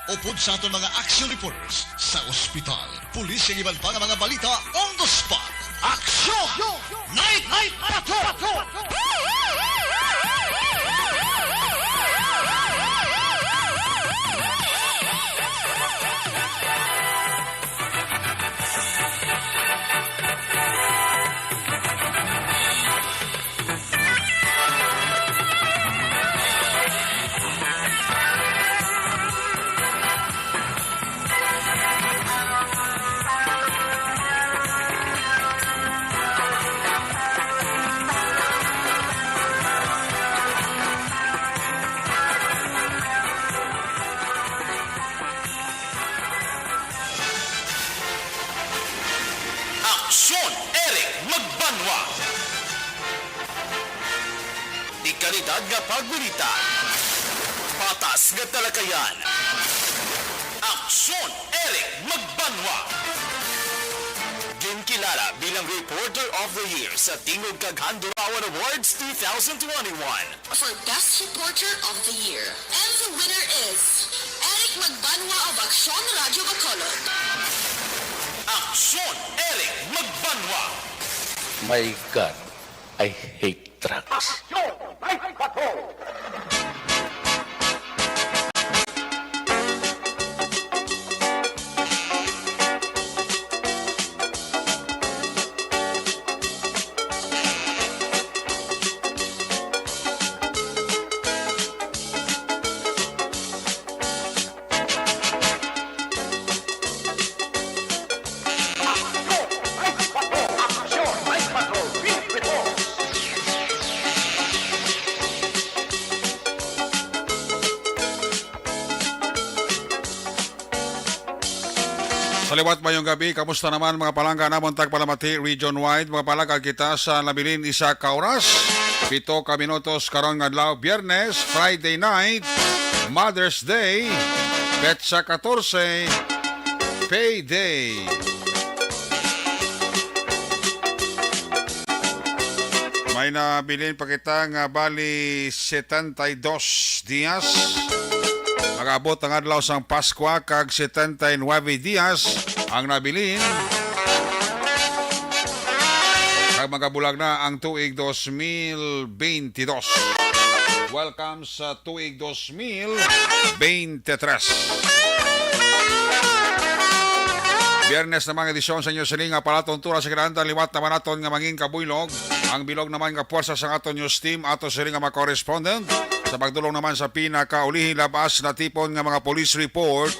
Upod sa aton mga action reporters sa ospital, pulis ang iban pa nga mga balita on the spot. Aksyon! Night Patrol! Aksyon Eric Magbanwa. Di kalidad nga pagbalita. Patas nga talakayan. Aksyon Eric Magbanwa. Ginkilala bilang Reporter of the Year sa Tingog kag Handurawan Awards 2021. For Best Reporter of the Year. And the winner is Eric Magbanwa of Aksyon Radio Bacolod. Aksyon Eric Magbanwa. My God, I hate drugs. Sa liwat mayong gabi, kamusta naman mga palangga namon tagpalamati region-wide, mga palangga kita sa labilin isa ka oras, 7 ka minutos karon nga adlaw, Biyernes, Friday night, Mother's Day, Petsa 14, Payday. May nabilin pa kita nga bali 72 dias. Mag-abot ang adlaw sang Pasko kag 79 dias ang nabilin. Kag magabulag na ang tuig 2022. Welcome sa tuig 2023. Biyernes namang edisyon sa inyo sining nga palaton tura sa kinahanglan liwat naman naton nga manging kabuylog. Ang bilog naman nga puwersa sa aton news team ato sining nga mga correspondent. Sa pagdulong naman sa pinakaulihi labas na tipon nga mga police report,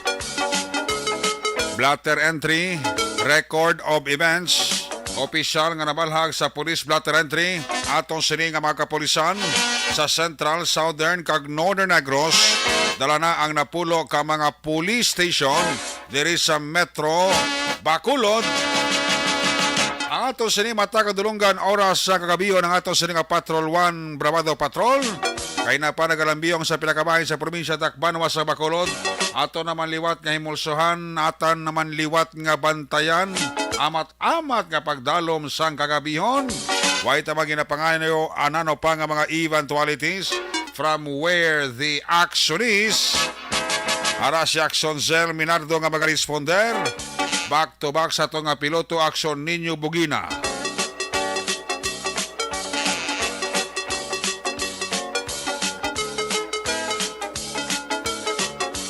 blatter entry, record of events, opisyal nga nabalhag sa police blatter entry, atong sini nga mga kapulisan sa Central, Southern kag Northern Negros, dala na ang napulo ka mga police station diri sa Metro Bacolod. Ang atong sini matagdulungan oras sa kagabiyon ng atong sini nga Patrol 1 Bravado Patrol. Kay na pa nagalambiyong sa pinakabahin sa probinsya Tacbanwa sa Bacolod. Ato naman liwat nga himulsohan, atan naman liwat nga bantayan, amat-amat nga pagdalom sang kagabihon. Way tamang ginapangayo anano pa nga mga eventualities from where the action is. Ara si Action Zel Minardo nga mag-responder. Back to back sa to nga piloto Action Ninyo Bugina.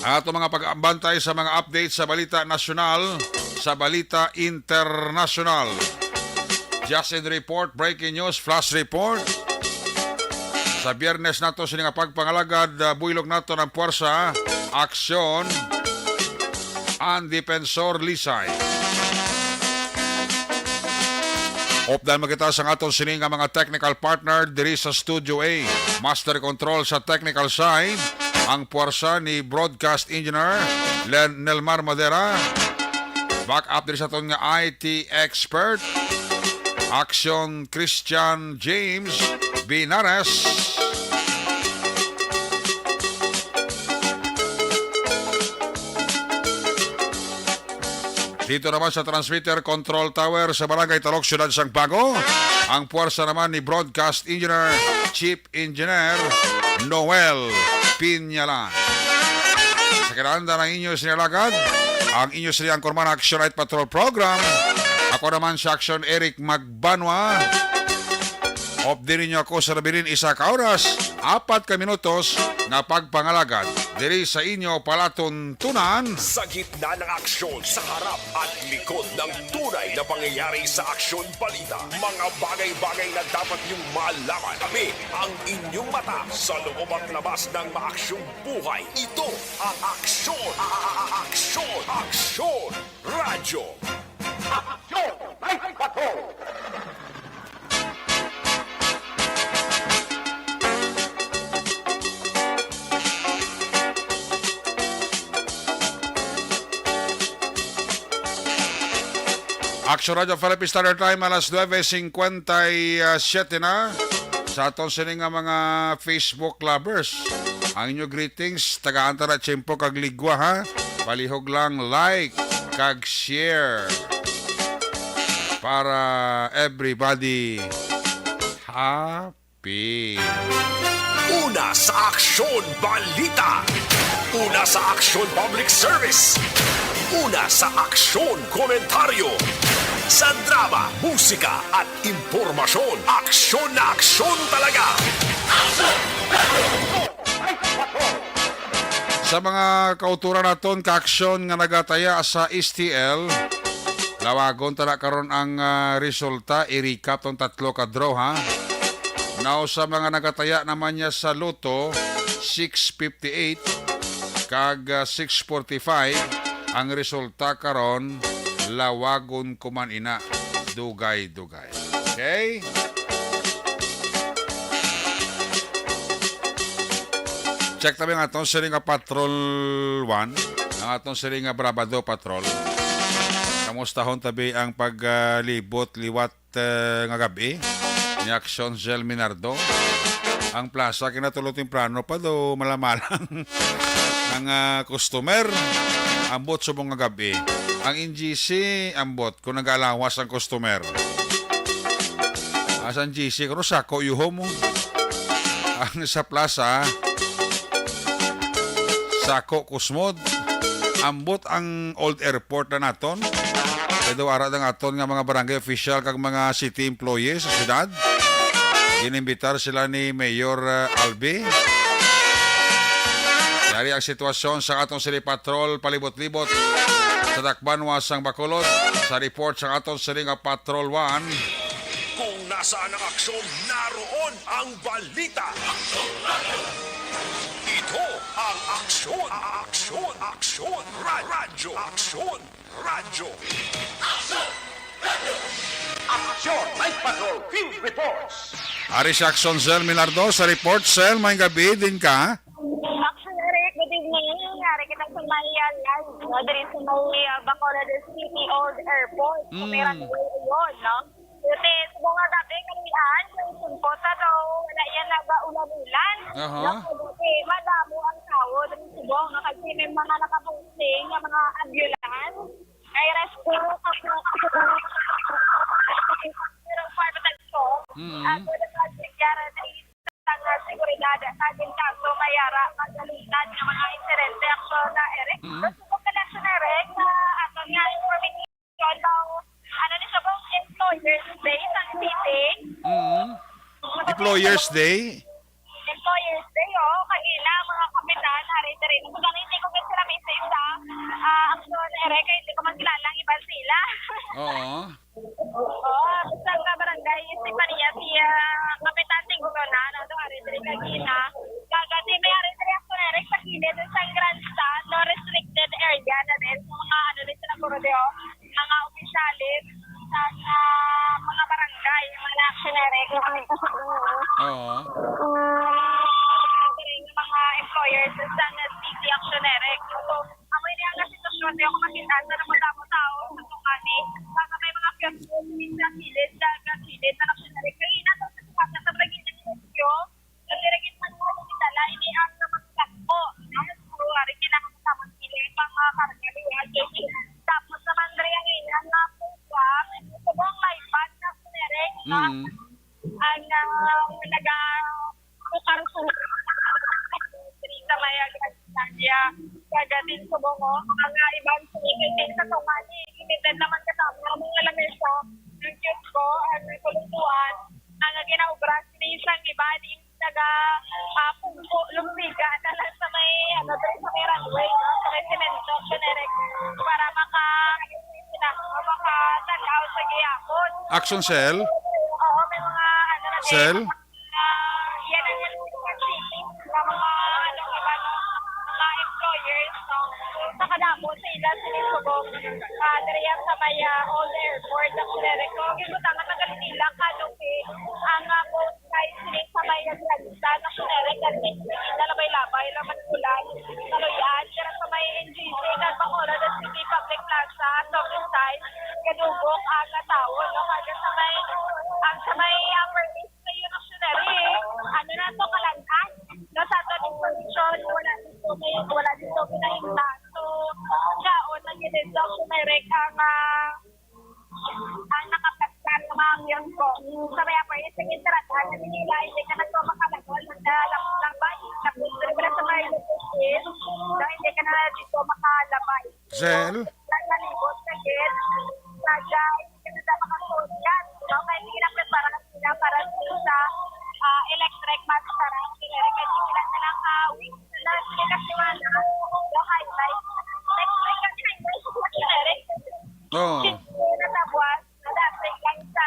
Ato mga pag-ambantay sa mga update sa balita nasyonal, sa balita internasyonal. Just in report, breaking news, flash report. Sa Biyernes nato sining pagpangalagad, buylog nato ng puwersa, aksyon, ang Defensor Lisay. Opdan magkita sa aton sining mga technical partner diri sa Studio A. Master control sa technical side, ang puwersa ni Broadcast Engineer Nelmar Madera. Back up din sa itong IT expert Action Christian James Binares. Dito naman sa transmitter control tower sa Barangay Talok, Syudad Sangpago, ang puwersa naman ni Broadcast Engineer Chief Engineer Noel Pinyalan. Sa kinahanglan ng inyo sinalagad, ang inyo sila ang Korman Action Night Patrol Program. Ako naman si Action Eric Magbanwa. Off din ninyo ako sa Rabilin isa ka oras, 4 ka minutos na pagpangalagad. Diri sa inyo palatuntunan. Sa gitna ng aksyon, sa harap at likod ng tunay na pangyayari sa Aksyon Balita. Mga bagay-bagay na dapat niyong malaman. Kami ang inyong mata sa loob at labas ng maaksyong buhay. Ito ang Aksyon! Aksyon! Aksyon! Radyo! Aksyon! Night Patrol! Action Radio Philippine Standard Time alas 9:57 na sa aton sining nga mga Facebook lovers. Ang inyo greetings taga Antara Tiyempo kag Ligwa ha. Palihog lang like kag share para everybody happy. Una sa Aksyon Balita. Una sa Aksyon Public Service. Una sa Aksyon Komentaryo. Sa drama, musika at impormasyon. Aksyon na aksyon talaga. Sa mga kauturan naton ka-aksyon nga nagataya sa STL, lawagon tala karon ang resulta, i-recap tong 3 ka draw ha. Now sa mga nagataya naman niya sa Loto, 658 kag 645 ang resulta karon lawagon kuman ina dugay-dugay. Okay? Check tabi nga itong siring nga Patrol 1, ang atong siring nga Brabado Patrol. Kamustahon tabi ang paglibot liwat nga gabi ni Action Gel Minardo. Ang plaza kinatulog temprano pa do malamalang ang customer ambot sa mga gabi. Ang NGC ambot kung nag-alawas ang customer. Asan GC kung sako yuho mo. Ang sa plaza sako kusmod ambot ang old airport na naton. Pero ara ng aton nga mga barangay official kag mga city employees sa syudad. Inimbitar sila ni Mayor Albi. Dari ang sitwasyon sa atong City Patrol palibot-libot sa Dakban Wasang Bacolod sa report sa atong City Patrol 1. Kung nasaan ang aksyon, naroon ang balita. Ito ang Aksyon! Aksyon! Aksyon! Radyo! Aksyon! Radyo! Aksyon! Night Patrol Field Reports! Ari si Action Sel Milardo sa report. Sel, may gabi din ka? Action Eric, good evening. Nangyari kitang sa may live, no? Dari sa may Bacolod City Old Airport. Kumira na yun, no? Kasi sa mga gabi kanihan, yung sumpota daw, wala yan na ba ulan-ulan? Kasi madamo ang tao, dari subong, no? Kasi may mga nakaposting, yung mga ambulance, ay rescue, pero parang ko, at wala sa sigyara na seguridad sa ating kaso mayara magalitan ng mga insidente ako na Eric. Subok ka lang siya Eric na ato nga information daw ano ni siya bang Employers Day sa city. Employers Day? Employers Day, kanina mga kapitan, hari-hari. Kung gano'n hindi ko kasi sila may save sa action Eric, hindi ko man kilalang iba sila. Oo. Basta nga barangay, isipan niya si Kapitan Tinggulo na, ito hari-hari kanina. Kagati may hari-hari action Eric sa kilid sa grandstand, no restricted area na din. Sa mga ano din sa Corodeo, mga opisyalis sa mga barangay, mga action Eric. Oo. Mga employers sa city action Eric. So, ang may nga sitwasyon yung makita na naman tao sa tungani. Baka may mga kiosko sa kilid na action Eric. Kanina to sa tukasa sa bagay ng inisyo, nagdirigit man mo sa tala, ini ang naman kakbo. So, hari kailangan mo sa kilid pang karagalihan. Tapos naman rin ang ilang na puwa, sa buong may bag na action Eric. Ang nag-tukar sa may agad kagatin subongo. Ang ibang sumikit sa tungani. Limited naman kasama ang mga lamesa. Yung cute ko, ang kuluntuan. Ang ginaubra sinisang iba din taga pungko, lumpiga na lang sa may, sa may runway, no? Sa may cemento, generic, para makatanaw sa giyapon. Action cell? Oo, may mga, Cell? Yan ang yung city, na mga, iba, no? Mga employers, no? Sa kadamo, sila sinisubong, diriyan sa may old airport, na generic ko. Gibutangan na ganila, kanupi, ang boat guys, sining sa may realista, na generic, kasi nalabay-labay, naman ulan, naluyan, kaya sa may NGC, nagpakura, na City Public Plaza, Sophie Side, kadugok, ang tao, no? Kaya sa may upper east na yun, ano na to, kalantan, no? Sa ato information, wala dito pinahimla. So, siyaon, nag-i-dito, generic, ang nakapagsan ng mga yun ko. Sa may upper east, ang interatan, na nila, hindi ka na ito makalagol, naglabay, napunta sa may location, na hindi ka na dito makalabay. Cell? Nalibot sa gate, sagay, hindi ka na makasosyan. No? Kaya hindi na prepara sila para sa electric maskara, generic, hindi sila silang week na sila kasiwala, no highlight. Electric at highlight sa generic. Oo. Natabuas, dati lang sa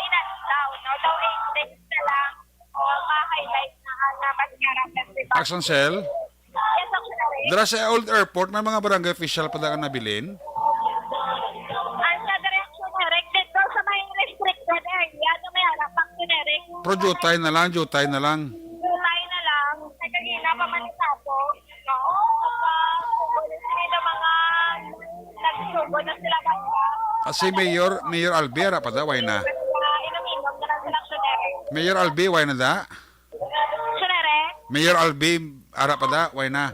inantaw, no? Daw 8 days na lang, ma-highlight na maskara festival. Action cell? Yes, ang generic. Dara sa old airport, may mga barangay official pa na nabilin? Ang sa direksyon generic, dito sa may restricted area, na may harapang generic. Pro jutay na lang. Tulay na lang. Ay, kagina pa man itapo. No? Sugod na sila mga nagsugod na sila banda. Kasi Mayor Albiera pa da, why na? Inuminom na lang silang sunere. Mayor Albi, why na da? Sunere? Mayor Albi, ara pa da, why na?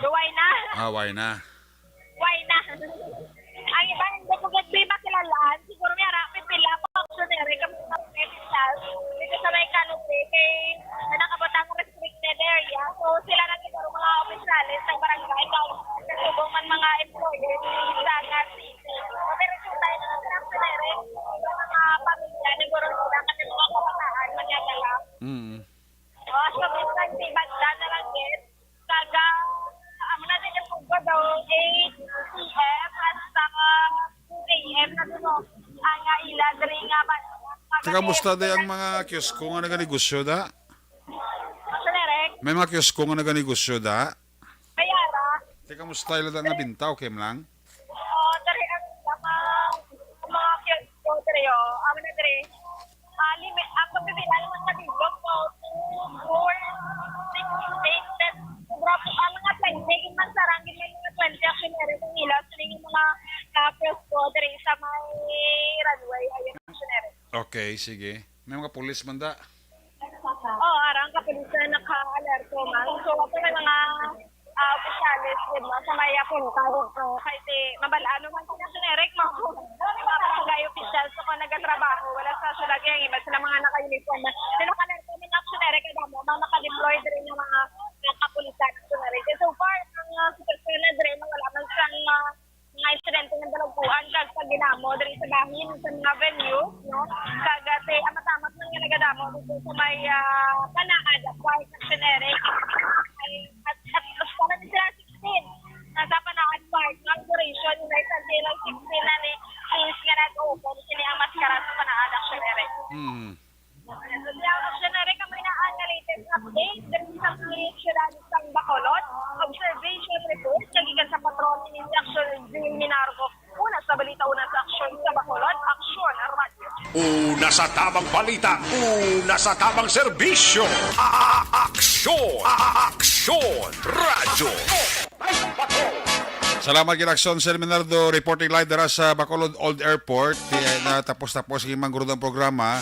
Duway na. Why na? Why na? Ang iba, hindi ko gagbi makilalaan. Siguro may harapin pila po ang sunere. Kami sa medical. Dito sa may canopy. Kay nakabotang restricted area. So sila na siguro mga opisyalis ng barangay. Kasubong man mga employers sa nga city. Pero kung tayo na ng sunere, mga pamilya, siguro sila kasi mga kabataan, manyagala. So, minsan si banda na lang din. Kaga, na din yung pugod daw, 8 p.m. hasta 2 a.m. na doon. Ang ila, dali nga ba? Kamusta da ang mga kiosko nga naganegosyo da? Sunere, May mga kiosko nga naganegosyo da? bayara. Kamusta ila da nga bintaw, Kim lang? Dari ang mga kiosko, dari o. Amin na dari. Limit, ang pagbibilan ng mga bilog ko, 2, 4, 6, 8, 10. Ang mga 20, man sarangin lang mga 20 actionary kung ilaw. So, yung mga kiosko, dari sa may runway, ayun actionary. Okay, sige. May mga pulis man da? Oo, arang kapulisan naka-alerto man. So, ako may mga opisyalis din mo sa may punta ko. Kasi mabalaan naman sila generic mo. Barangay officials ako nagatrabaho. Wala sa sulagi ang iba sila mga naka-uniform na. Naka-alerto man ang generic kada mo. Mga naka-deploy din yung mga kapulisan ng generic. So far, ang sitwasyon na din, wala man siyang mga insidente ng dalagpuan kag sa ginamo diri sa bahin sa mga venue, no? Kagate amatamat nang ginagamo dito sa may Panaad Park generic. At para din sila 16 nasa Panaad Park ng duration na sa sila 16 na ni is nga nag-open sila ang maskara sa Panaad generic. So ang generic kami na ang latest update diri sa Ciudad ng Bacolod. Observation report kagikan sa patron ni Action Minargo. Una sa balita, una sa aksyon sa Bacolod, Aksyon Radio. Una sa tamang balita, una sa tamang serbisyo. Aksyon! Aksyon! Radyo! Salamat kay Action Sir Minardo, reporting live dara sa Bacolod Old Airport. Na tapos yung manggurud ang programa.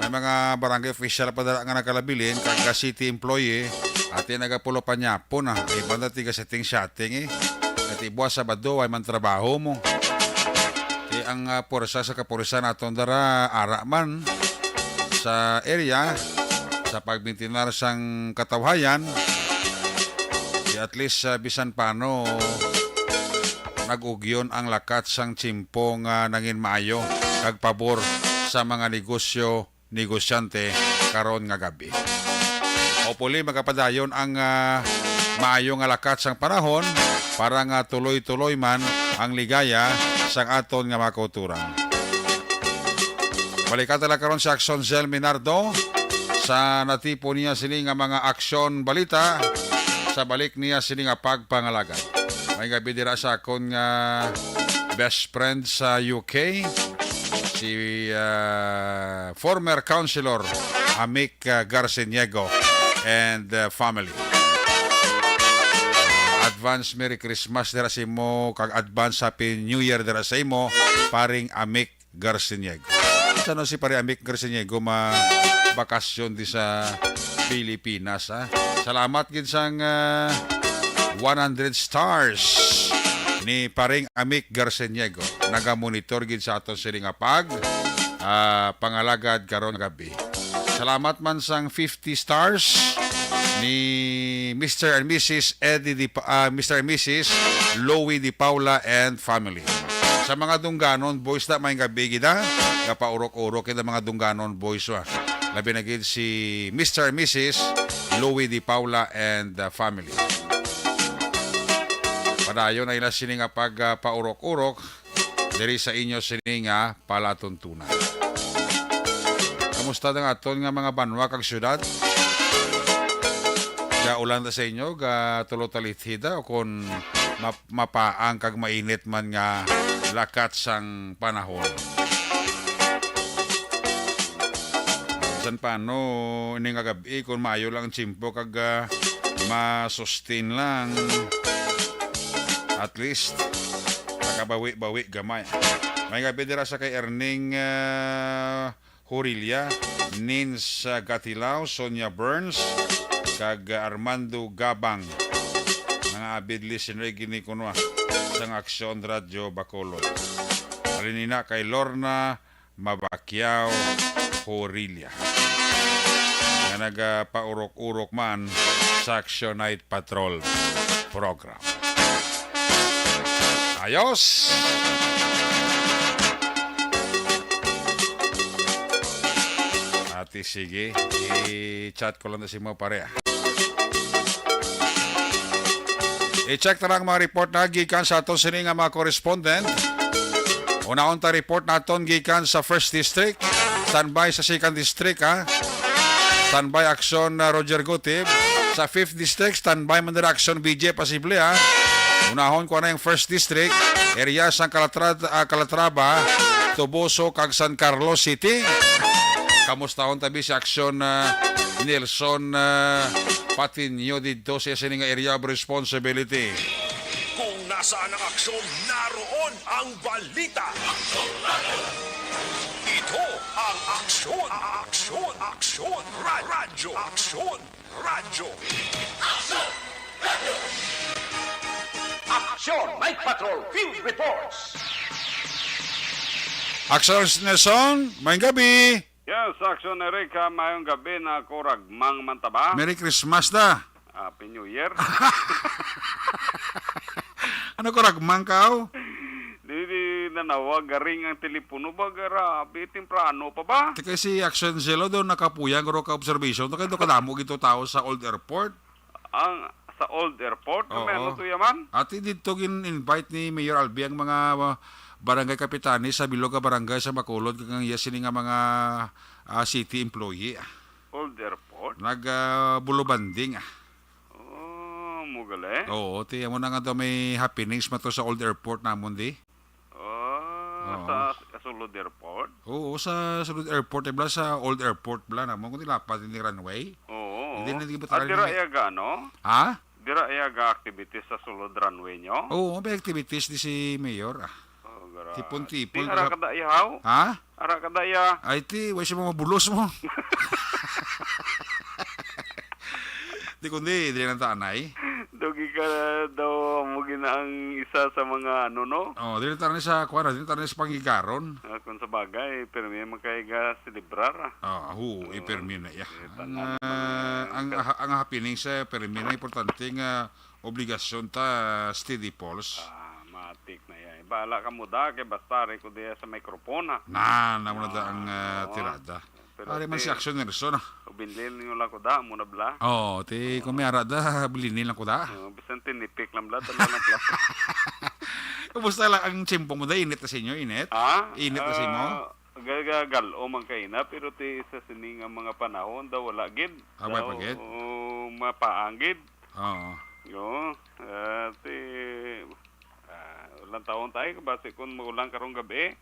May mga barangay official pa dara nga nakalabilin, kag city employee, at nagapulo pa niya po na. Iba na tiga setting At ibuwa Sabado ay man trabaho mo. Ang pursa sa kapulisan naton dara ara man sa area sa pagbintinar sang katawhayan Di at least bisan paano nag-ugyon ang lakat sang tsimpo nga nangin maayo kag pabor sa mga negosyante karon nga gabi. Hopefully magapadayon ang maayo nga lakat sang panahon para nga tuloy-tuloy man ang ligaya sang aton nga mga kauturan. Balikan tala karon sa Aksyon Zel Minardo sa natipo niya sini nga mga aksyon balita sa balik niya sini nga pagpangalagan. May gabi dira sa akon nga best friend sa UK, si former councilor Amic Garciniego and family. Advance Merry Christmas dira sa imo kag advance Happy New Year dira sa imo paring Amic Garciniego. Sano si pare Amic Garciniego bakasyon di sa Pilipinas ha. Salamat gid sang 100 stars ni paring Amic Garciniego. Naga-monitor gid sa aton sini nga pangalagad karon gabi. Salamat man sang 50 stars ni Mr. and Mrs. Mr. and Mrs. Louie Di Paula and family. Sa mga Dungganon boys na may gabi gida, kapaurok-urok kita mga Dungganon boys wa. Labi na gid si Mr. and Mrs. Louie Di Paula and family. Padayon ay na sini nga paurok-urok diri sa inyo sini nga palatuntunan. Kamusta ang aton nga mga banwa kag syudad? Ga ulan ta sa inyo ga tulo-talithida o kon mapaang kag mainit man nga lakat sang panahon. San paano ini nga gabi kung maayo lang tsimpo kag ma-sustain lang at least nakabawi-bawi gamay. May gabi dira sa kay Erning Horilia, Nins Gatilao, Sonia Burns kag Armando Gabang mga abid listener gini kuno sang Aksyon Radio Bacolod. Alinina kay Lorna Mabakyao Horilia nga nagapaurok-urok man sa Action Night Patrol program. Ayos! Ati sige, i-chat ko lang na si mo pare. I-check na lang mga report na gikan sa aton sini nga mga correspondent. Una-on ta report naton gikan sa 1st District, standby sa 2nd District ha. Standby action Roger Gutib. Sa 5th District, standby man dira action BJ Pasible ha. Unahon ko na yung 1st District, area sa Calatrava, Toboso kag San Carlos City. Kamustahon tabi si action Nelson Patinio dito sa sining area of responsibility. Kung nasaan ang aksyon, naroon ang balita. Ito ang aksyon. Radyo. Action Night Patrol Field Reports. Action Nelson, may gabi. Yes, Action Erika, mayong gabi na kuragmang mantaba. Merry Christmas da. Happy New Year. Ano ko ragmang ka? Di nanawag garing ang telepono ba gara bitin prano pa ba? Tika si Action Zelo doon nakapuyang ro ka observation. Ito kayo kadamo gito tao sa Old Airport. Ang sa Old Airport, Oo. meron to yaman. Ati dito gin-invite ni Mayor Albi ang mga barangay kapitani sa Bilog Barangay sa Bacolod kang sini nga mga city employee. Old Airport? Bulubanding. Oh, mugali. Oo, tiyan mo na nga daw may happenings ma to sa Old Airport namon di. Oo. Sa Sulod Airport? Oo, sa Sulod Airport bla sa Old Airport bla namon kun lapat ni runway. Oo. Hindi na di ba Dira iyaga, no? Ha? Dira iyaga activities sa Sulod Runway nyo? Oo, may activities di si Mayor. Oh, gara. Tipon-tipon. Di ara kada ihaw? Ha? Ara kada iya? Ay ti, way siya mga bulos mo. Di kundi, di lang tanay. Dogi ka daw mo gina ang isa sa mga ano no. Oh, dili tar ni sa kuan, dili tar ni sa pangigaron. Kung sa bagay, pero may makaiga celebrar. Ipermi na ya. tanan Ang happening sa permi na importante nga obligasyon ta steady pulse. Matik na yan. Bahala ka mo da, kay basta rin ko diya sa mikrofona. Na mo na da ang tirada. Pero Ari man si Action Nerson. Ubinlil niyo lang ko da, muna bla. Oh, ti kung may arada bilinin lang ko da. Bisan tinipik lang bla, tanda lang bla. Kumusta lang ang tsimpong mo da? Init na sa inyo, init? Init na sa inyo? Gagalo man kay na, pero ti sa sining ang mga panahon daw wala gid. May pagid? Mapaanggid. Oo. Yo, ti ulang taon tayo base kung maulang karong gabi.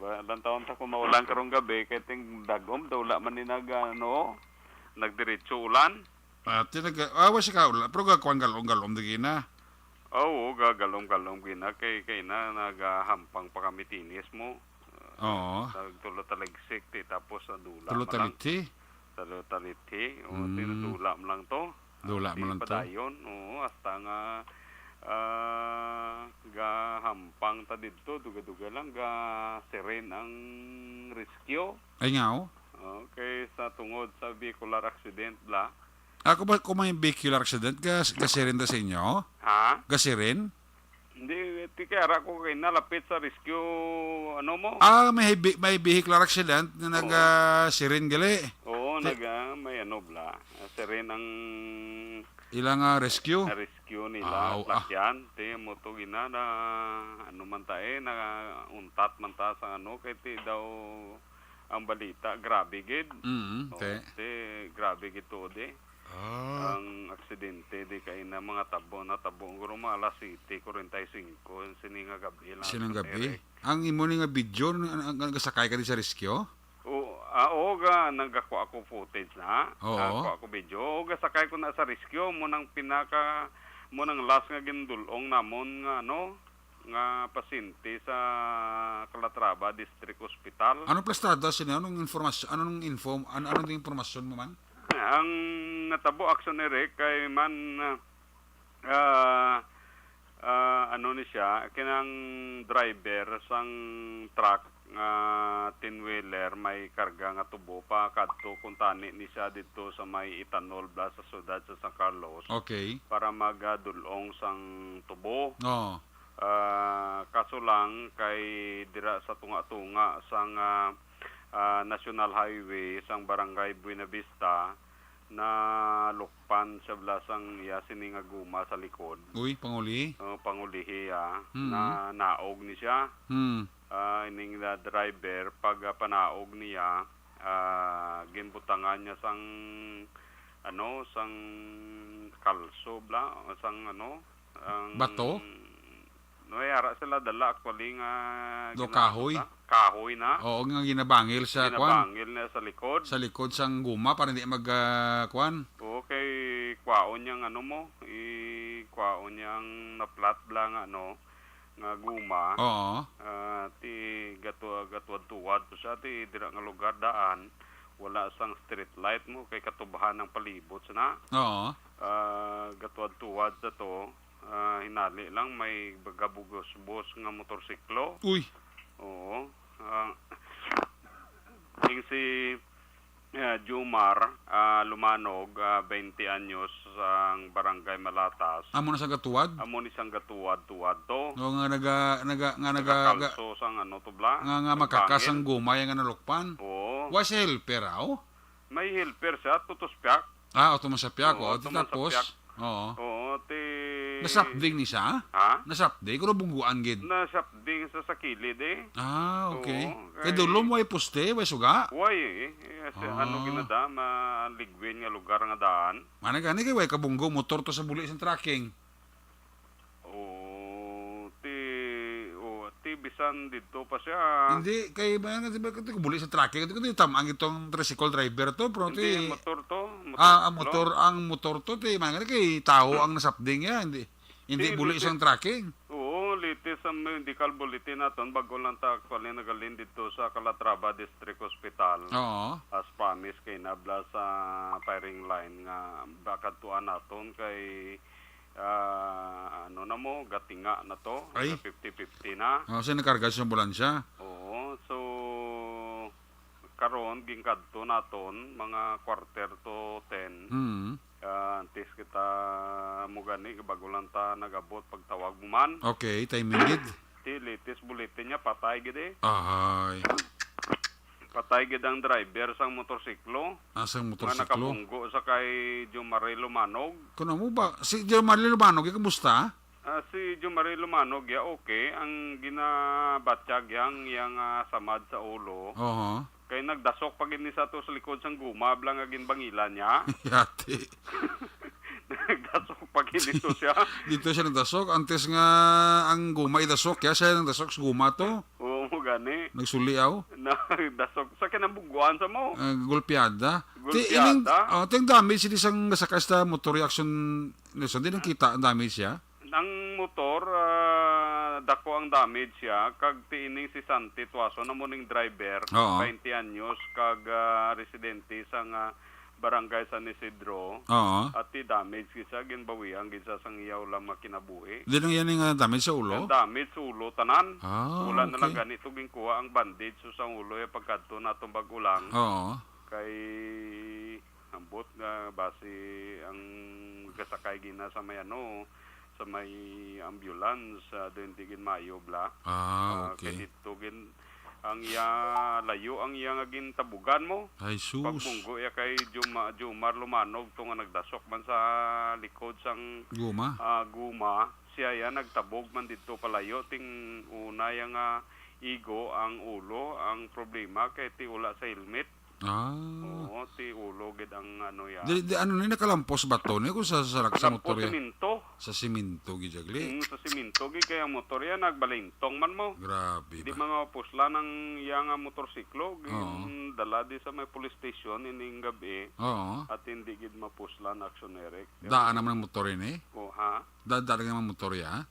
Ulang taon ta kung maulang karong gabi kay ting dagom daw wala man ni nagdiretso ulan. Wala ka ulan. Pero gagawang galong-galong di na. Oo, gagalong-galong gina kay na nagahampang pa kami tinis mo. Oo. Nagtulo taligsik ti tapos dula. Tulo taliti. Tulo taliti. O tinutula mo lang to. Dula mo lang to. Padayon. Oo, hasta nga gahampang ta dito, duga-duga lang ga siren ang rescue. Ay nga o. Okay, sa tungod sa vehicular accident bla. Ako ba kung may vehicular accident, gasirin da sa inyo? Ha? Gasirin? Hindi, tikara ko kay nalapit sa rescue, ano mo? May vehicular accident na nag-sirin gali. Oo, may ano bla. Siren ang ilang rescue? Rescue nila, lakyan. Ti mo to gina na ano man tae, na untat man ta sa ano, kay ti daw ang balita, grabe gid. Grabe gid to di. Ang aksidente di kay na mga tabo guro mga alas 7:45 sininga gabi lang. Sinang gabi? Ang imo ni nga video nagasakay ka di sa rescue? Oo ga nagakuha ako footage na. Nagakuha ako video. Oo ga sakay ko na sa rescue mo nang last nga gindulong namon nga ano nga pasyente sa Calatrava District Hospital. Anong plastrada sila? Anong informasyon? Anong informasyon mo man? Ang natabo aksyoner kay man ano ni siya kinang driver sang truck tin-wheeler may karga nga tubo pa kadto kung tani ni siya dito sa may Itanol bla sa siyudad sa San Carlos. Okay. Para magadulong sang tubo. Kaso lang kay dira sa tunga-tunga sang National Highway sang Barangay Buena Vista na lukpan sa blasang sining nga guma sa likod. Uy, panguli? Pangulihi na naog ni siya. Ining driver pag panaog niya ginbutangan niya sang kalso bla sang ang bato. Ara sila dala actually nga kahoy. Kahoy na. Oo, nga ginabangil sa kwan. Ginabangil na sa likod. Sa likod sang guma para hindi kwan. Okay, kwaon niyang kwaon niyang na-flat lang nga guma. Oo. Ti gatuad-tuwad to siya ti dira nga lugar daan. Wala sang street light mo kay katubahan ng palibot na. Oo. Gatuad-tuwad sa to. Hinali lang may bagabugos-bos nga motorsiklo. Uy. Oo. Yung si Jumar Lumanog, 20 anyos ang barangay Malatas. Amo na sa gatuwad? Amo ni sang gatuwad to. O nga kalso sang to bla. Nga makakasang gumay nga nalukpan. Oo. Was helper aw? May helper siya tutuspyak. Automasapyak ko. Tapos Oo, nasapding ni siya? Ha? Nasapding? Kung bungguan gid? Nasapding sa kilid okay. Kaya dulo mo ay poste, may suga? Way ginada, maligwin nga lugar nga daan. Managani kay way kabunggo, motor to sa buli sa tracking. Bisan dito pa siya. Hindi, kay ba buli sa tracking, hindi tamang itong tricycle driver to, pero hindi, motor to. Ang motor to, managani kay tao ang nasapding ya, hindi buli sa tracking. Oo, litis sa medical bulletin naton bago lang ta actually nagalin dito sa Calatrava District Hospital. Oo. As promised kay nabla sa firing line nga bakad tuan naton kay ano na mo, gatinga na to. Ay. 50-50 na. Kasi nakarga sa ambulansya. Oo, so karon gingkadto naton mga quarter to 10. Antes kita mo gani bago lang ta nagabot pagtawag mo man. Okay, timing gid. Ti latest bulletin niya patay gid eh. Ay, Patay gid ang driver sang motorsiklo. asang Nga motorsiklo. nakabunggo sa kay Jumari Lumanog. Kuno mo ba? Si Jermaine Lumanog, kamusta? Si Jumari Lumanog ya okay ang ginabatyag yang samad sa ulo. Oo. Kay nagdasok pag ini sa to sa likod sang guma blang agin bangilan niya. Yati. Nagdasok pag ini to siya. Dito siya nagdasok. Antes nga ang guma idasok. Kaya siya nagdasok sa guma to. Oo mo gani. Nagsuliaw. Nagdasok sa kinabuguan sa mo. Gulpiada. Gulpiada? Ting damage siya isang nasakas na motor reaction. Nelson, di nang kita ang damage siya. Ang motor, dako ang damage siya. Kag tiining si Santi Tuaso na muning driver. Oo. 20 anyos. Kag residente sang barangay San Isidro. Oo. At ti damage siya. Ginbawiang gisa sang iyaw lang makinabuhi. Di nang yan yung damage sa Ang ulo. damage sa ulo tanan. Ah, Ulan na lang okay. ganito ginkuha ang bandage sa ulo yung pagkadto na itong bagulang. Oo. Kay ambot nga base ang kasakay gina sa may ano sa may ambulance doon tigin mayo bla. Okay. Kay dito gin ang iya layo ang iya nga gintabugan mo. Ay, sus. Pagbunggo ya kay Jumar Lumanog to nga nagdasok man sa likod sang Guma. guma siya ya nagtabog man dito palayo ting una yang igo ang ulo ang problema kay ti wala sa helmet. Oo, ti ulo gid ang ano ya. Di ano ni nakalampos ba to ni kung sa sarak sa Lampo motor ya? siminto. Sa siminto gijagli. Sa siminto gid kaya ang motor ya nagbalintong man mo. Grabe Di ba? mga pusla ng yang motorsiklo Oo. dala di sa may police station ining gabi Oo. at hindi gid mapusla na aksyonerek. Daan naman ang motor ni. O ha? Daan naman motor ya.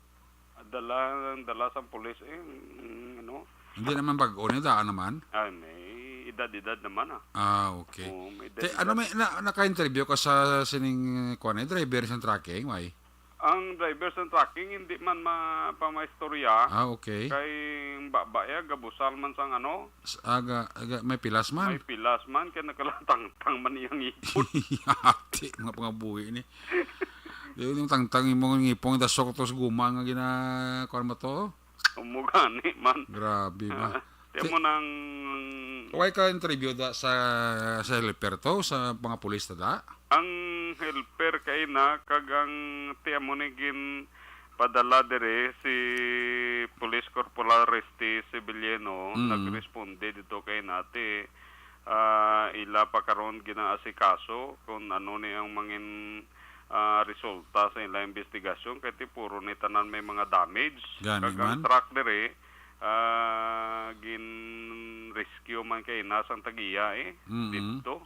Dala sa pulis ano? Hindi naman bago ni daan naman. Ay, may edad naman Okay. Oo, may Te, edad. ano may naka-interview ka sa sining kuan driver sa tracking, may? Ang drivers and tracking hindi man pamaistorya. Okay. Kay babaya gabusal man sang ano, Aga may pilas man. may pilas man kay nakalatang-tang man iyang ipon. Yati, mga pangabuhi ni. Yung tangtang imong ngipong dasok to sa guma nga gina kuan mo to. Umugani man. Grabe ba. Tiyan mo nang Why ka interview da sa helper to sa mga pulis da? ang helper kay na kagang tiyan mo ni gin padala dire si Police Corporal Resti Sibiliano nagresponde dito kay nati ila pa karon ginaasikaso kung ano ni ang mangin resulta sa ila investigasyon kay ti puro ni tanan may mga damage Gani man. kagang truck dire gin rescue man kay nasang tagiya dito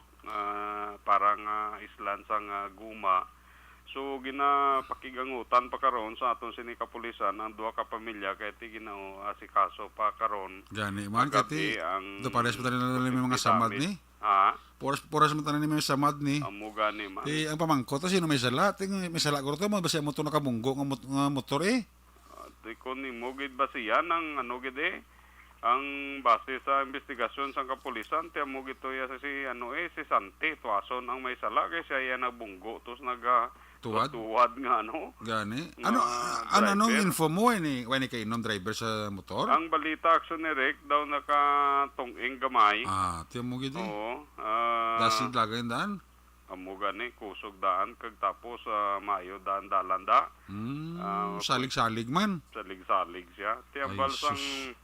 parang islan sang guma so ginapakigangutan pa karon sa aton sini kapulisan ang duha ka pamilya kay ti ginao asikaso pa karon Gani man Kagabi kati. ang Do pares pa tanan may mga samad ni. ha Poras mo tanan ni may samad ni. amo gani man Ang pamangko to sino may sala? May sala ko to mo basta mo to nakabunggo nga motor eh. Kung nimo gid ba siya ng ano gid ang base sa investigasyon sa kapulisan tiyan mo gito ya si si Santi Tuason ang may sala kay siya ya nagbunggo tos tuwad nga ano Gani. Nga Ano anong driver. info mo ni kay inom driver sa motor? ang balita aksyonerek daw nakatunging gamay Tiyan mo gid. oo Dasid lagay dan. amo gani kusog daan kag tapos mayo daan dalanda Salig-salig man. salig-salig siya Ay, tiambal sang sus.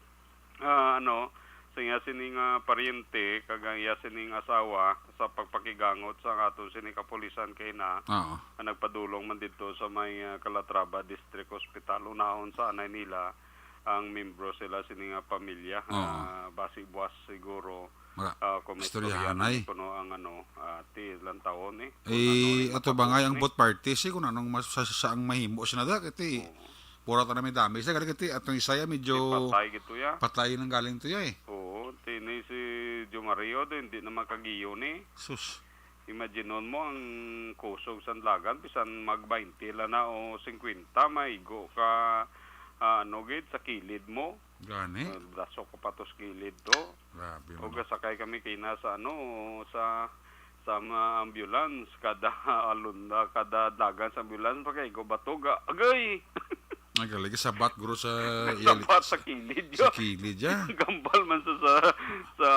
ano siya sining paryente kag iya sining asawa sa pagpakigangot sa aton sining kapulisan kay na Oo. nagpadulong man dito sa may Calatrava District Hospital unahon sa anay nila ang membro sila sining pamilya basi buwas siguro kung istoryahanay. kuno ang ano ti ilang taon Ato ba nga ang both parties kung anong saang mahimo siya na da kiti. Pura ta na may damage sa kiti atong isaya medyo patay gito ya patay nang galing to ya eh. oo tini si Jomario do hindi na makagiyo ni Sus. Imaginon mo ang kusog sa lagan bisan mag 20 lang na o 50 maigo ka gid sa kilid mo. Gani. Daso ka pa to sa kilid to. Grabe O man. gasakay kami kina sa sa mga ambulance kada alunda kada dagan sa ambulance pagkaigo batuga agay. Ay, galagi sa bat guro sa Dapat sa kilid sa yo. kilid ya. Gambal man sa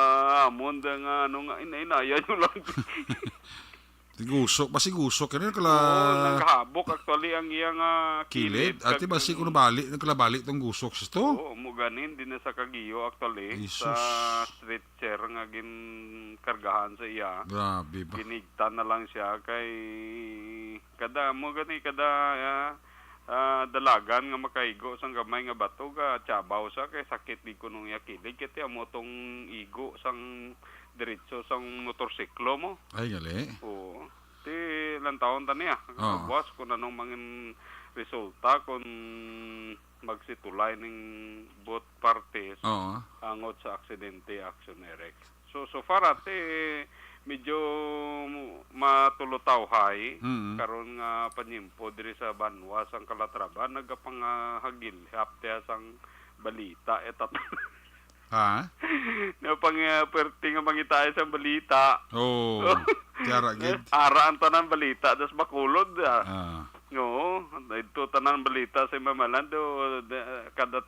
amon da nga inaya nyo lang. Tigusok, basi gusok kani Oo, kala nagkahabok actually ang iyang kilid. kilid. Ati basi kuno balik, nagkalabalik tong gusok sa to. Oo, muganin din na sa kagiyo actually Jesus. sa stretcher nga gin kargahan sa iya. Grabe ba. Ginigtan na lang siya kay kada dalagan nga makaigo sang gamay nga bato ga tiyabaw sa kay sakit di ko nung yakilid kiti amo tong igo sang diretso sang motorsiklo mo. Ay, gali. Oo. Ti ilang taon ta niya. Oo. Buwas kung anong mangin resulta kung magsitulay ning both parties Oo. angot sa aksidente action erect. So far ate medyo matulutawhay karon nga panyimpo diri sa Banwa sang Calatrava nagapangahagil hapte sang balita etat Ha? na pang perting nga mangitay sa balita. Oh. Tiara gid. Ara ang tanan balita das bakulod. Ah. No, ito tanan balita sa Mamalando kada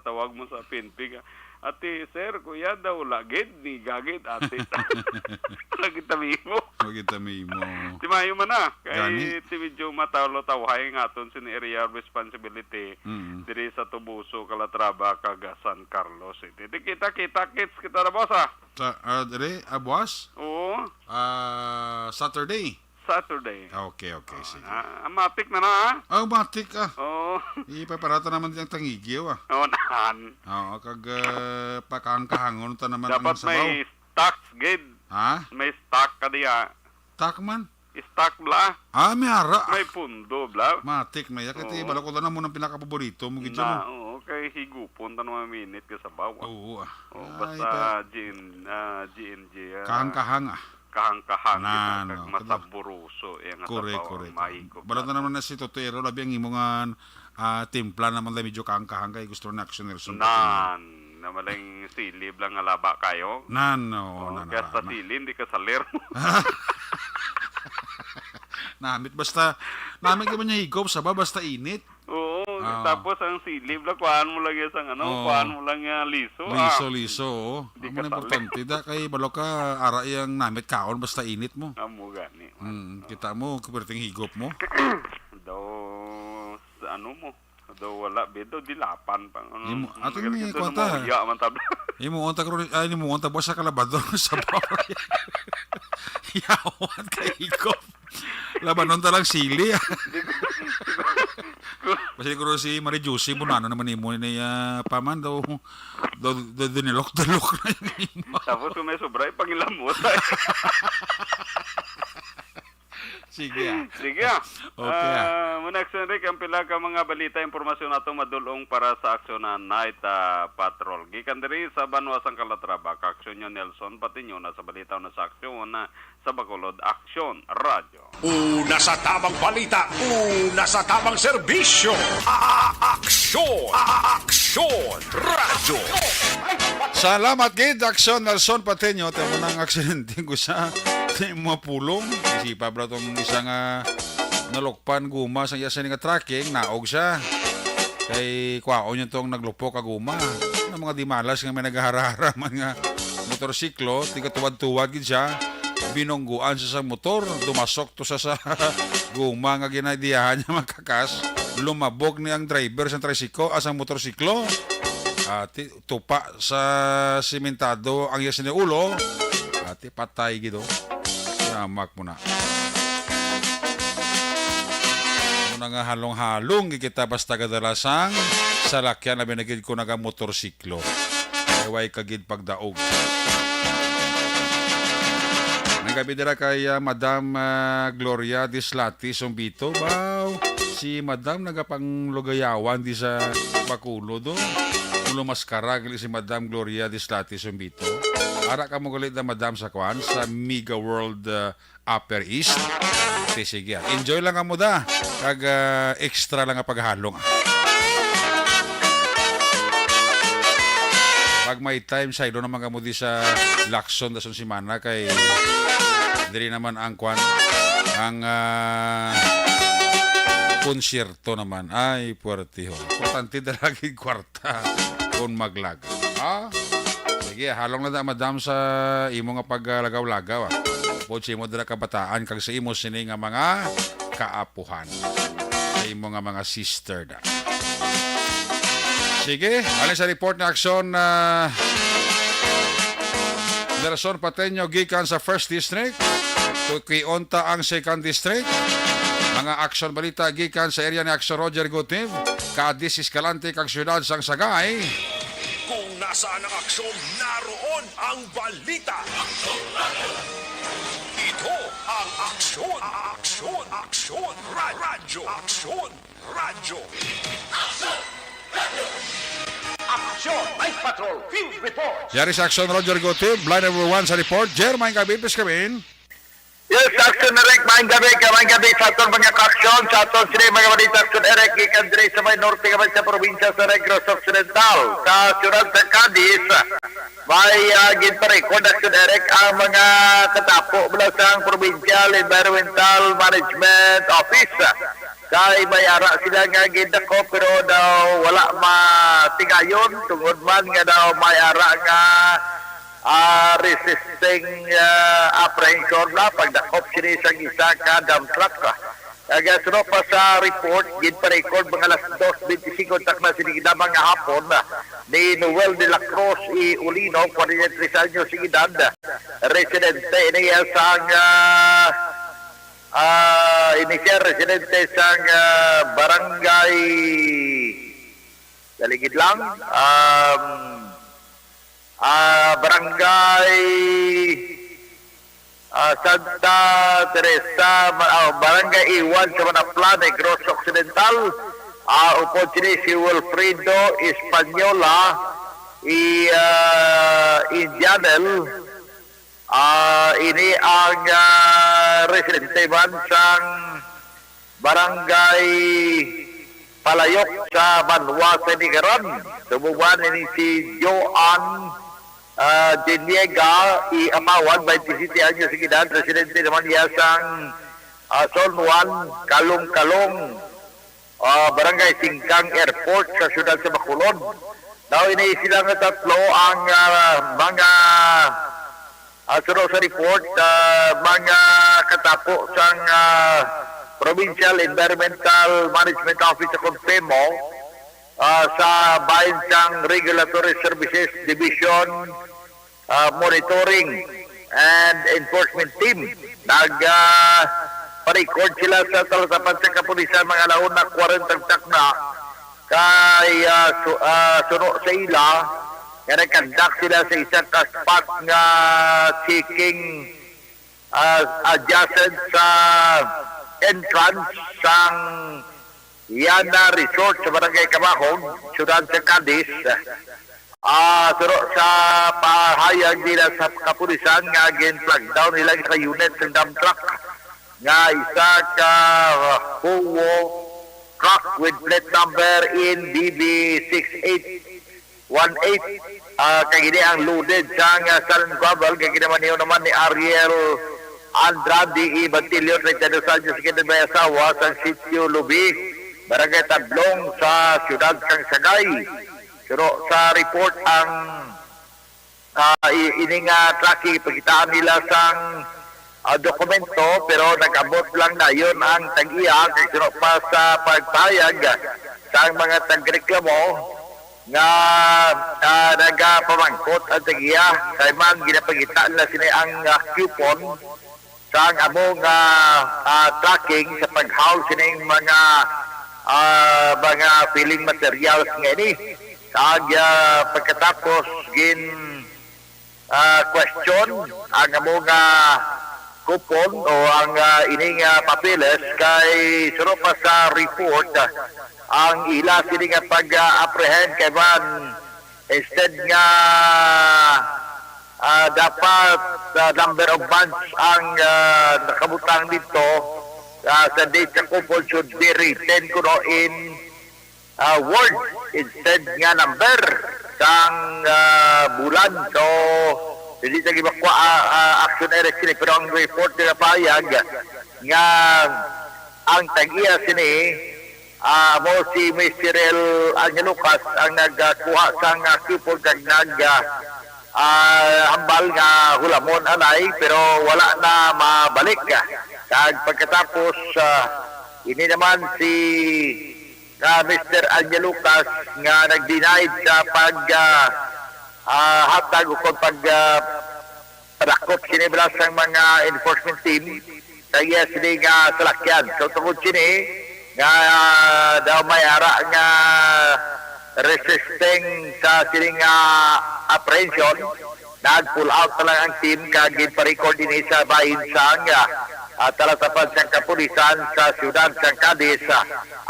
tawag mo sa PNP. Ate sir, kuya daw lagid ni gagid ate. Lagi tamimo. Magita mo. Di mayo man na. Gani. Kay ti medyo matawlo-tawhay nga aton sin area of responsibility diri sa Tubuso, Calatrava, kaga San Carlos. Di kita kits kita na boss Sa dire abwas? Oo, Saturday. Saturday. Okay, sige. Matik na na Oh, matik ah. Oo. Ipaparata naman diyang tangigyo ah. Oo nahan. Oo, kag pakangkahangon ta naman Dapat ang sabaw. may stock gid. Ha? May stock ka diya. Takman? Stock bla. Ah, may ara. May pundo bla. Matik na yak. Iti, Oo. bala ko na mo ng pinakapaborito mo gidyo Na, mo. oo, kay higupon ta naman minute ka sa bawa. Oo ah. Oh, Ay, basta GNG. kahang-kahang ah. Kahang-kahang. Nan, Kag no. masaburuso. Yang Correct. Mahigop. Balata naman na si Totero, labi ang imongan timpla naman lang medyo kahang-kahang kay gusto na action Nelson. Nan. Na maling silib lang nga laba kayo. Nan, no. Oh, kaya sa silin, di ka salir. Namit basta, namit ka ba niya higop sa ba, basta init. Oo. Ah. Tapos ang silib lang, kuhaan mo lang yan sa Oo. kuhaan mo lang yan liso. Liso, oo. Di Ang ka importante da, kay balo ka, ara yung namit kaon, basta init mo. Amo gani. Kita mo, kuperting higop mo. Daw, sa mo. Daw wala, bedo, dilapan pa. Imo, ato may kwanta. Iya, man tabla. Imo onta karon ay imo onta ba sa kalabador sa bar. Yawan kay higop. Labanon ta lang sili. Basta ko si Marie Josie mo na naman imo ni paman daw dinilok na imo. Tapos kung may sobra, pangilamot. Sige ah. Sige Okay, muna action Rick, ang pila ka mga balita, informasyon nato madulong para sa aksyon na night patrol. Gikan diri sa Banwa sang Calatrava, aksyon nyo Nelson, pati nyo na sa balita na sa aksyon na sa Bacolod, Aksyon Radio. Una sa tamang balita, una sa tamang serbisyo. Aksyon Radio. Salamat gid Aksyon Nelson Pateño tamo nang aksidente ko sa mapulong. Isipa bro tong isang nalokpan guma sa iya sa nga tracking naog siya. Kay kwaon niya tong naglupok ka guma. Ang mga dimalas nga may nagahara-hara man nga motorsiklo, tiga tuwad-tuwad gid siya. Binongguan siya sa motor, dumasok to sa guma nga ginadiyahan niya makakas. Lumabog ni ang driver sa tricycle asang motorsiklo. Tupa sa simentado ang iya ulo. Patay gido. Yamak mo na. Muna nga halong-halong kita basta kadalasang salakyan na binagid ko naga motorsiklo. Ewa kagid pagdaog. Nagabi dira kay Madam Gloria Dislati Sumbito. Wow, si Madam nagapanglugayawan di sa Bacolod do. Ulo maskara si Madam Gloria Dislati Sumbito. Ara ka mo gulit na madam sa kwan sa Mega World Upper East. Sige, enjoy lang ka mo da. Kag extra lang nga paghalong. Pag may time sa ilo naman ka mo di sa Lacson dason si Mana kay diri naman ang kwan ang konsyerto naman ay puwerte ho. Importante dalagi kwarta kung maglag. Sige, halong na da madam sa imo nga paglagaw-lagaw. Po si mo dala kabataan kag sa imo sini nga mga kaapuhan. Sa imo nga mga sister da. Sige, alin sa report na aksyon na Delason Pateño gikan sa 1st District. Kuyonta ang 2nd District. Mga aksyon balita gikan sa area ni Aksyon Roger Gutiv. Kadis Escalante kag siyudad sang Sagay. Kung nasaan ang aksyon, naroon ang balita. Ito ang aksyon. Radyo. Aksyon Night Patrol Field Reports. Yari sa Aksyon Roger Gutiv. Blind number 1 sa report. Jermaine Kabibis kami. Yes, action Eric, maing gabi sa atong mga aksyon, sa atong sila mga balita action Eric, ikan dire sa may norte kamay sa probinsya sa Negros Occidental, sa siyudad sa Cadiz, may ginparecord action Eric ang mga katapo mula sa Provincial Environmental Management Office. Kay may ara sila nga gindako pero daw wala matigayon, tungod man nga daw may ara nga resisting apprehension na pagdakop sini sa isa ka dump truck. Sunod pa sa report, ginpa-record mga alas 2:25 tak na sinigidamang nga hapon ni Noel de la Cruz y Ulino, 43 anyos si edad, residente niya sang residente sang barangay daligid lang barangay Santa Teresa, barangay Iwan sa Manapla, Negros Occidental. Upon sini si Wilfredo Española Indianel. Ini ang residente man sang barangay Palayok sa Banwa sa Nigaran. Tumubuan ini si Joan Diniega Amawan, 27 anyos si edad, residente naman niya sang Son Juan, Kalong-Kalong, barangay Singkang Airport sa siyudad sa Bacolod. Now ini silang tatlo ang mga sunod sa report, mga katapo sang Provincial Environmental Management Office sa Confemo, sa bayan sang Regulatory Services Division Monitoring and Enforcement Team. Nag-record sila sa talasapan sa kapulisan mga laon na 40 takna kay suno sa ila nga nagkandak sila sa isang spot nga seeking adjacent sa entrance sang Yana Resort sa Barangay Kamahog, siyudad sa Cadiz. Pero sa pahayag nila sa kapulisan nga gin-flag down nila sa unit ng dump truck nga isa ka Huwo truck with plate number in BB6818. Kagini ang loaded sa San Guabal, kagini naman ni Ariel Andrade Batilio, 32 años, may asawa sa Sitio Lubi, Barangay Tablong sa siyudad kang Sagay. Pero sa report ang ining tracking pagitaan nila sang dokumento pero nag-abot lang na yun ang tag-iya kasi pa sa pagpayag sa mga tagreklamo nga nagapamangkot ang tag-iya kay man ginapagitaan na sila ang coupon sa ang among tracking sa pag-haul sining mga filling materials nga ini. Kag pagkatapos question ang mga kupon o ang ining papeles kay suro pa sa report ang ila sini nga pag-apprehend kay man instead nga dapat number of months ang nakabutang dito sa date sa couple should be written kuno in word instead nga number sang bulan. So hindi sa gibakwa action erect sini pero ang report nila payag nga ang tag-iya sini mo si Mr. Angel Lucas ang nagkuha sang couple kag hambal nga hulamon anay pero wala na mabalik kag pagkatapos ini naman si Mr. Angel Lucas nga nag-denied sa hatag o pag rakop siniblas ng mga enforcement team kaya sila nga salakyan. So tungkol sini nga daw may ara nga resisting sa siling apprehension, nag-pull out na lang ang team kagin pa-record din sa bahin sang talatapan sa kapulisan sa siyudad sang Cadiz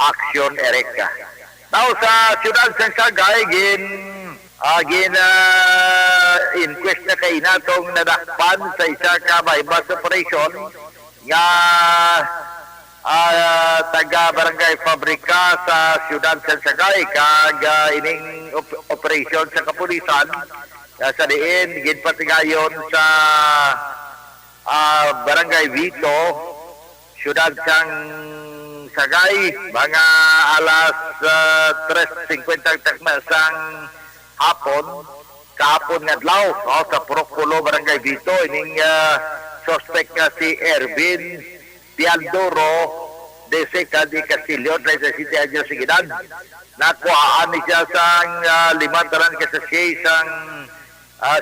Action Ereka. Now sa siyudad sang Sagay inquest na kay natong nadakpan sa isa ka bypass operation nga taga barangay Fabrika sa siyudad sa Sagay kag ining operation sa kapulisan sa diin ginpatigayon sa barangay Vito siyudad sang Sagay mga alas 3:50 takna sang hapon kahapon nga adlaw sa Proculo barangay Vito ining suspect nga si Ervin Pialdoro de Seca de Castillo, 37 años de edad. Nakuhaan niya sang 5 kasasya sang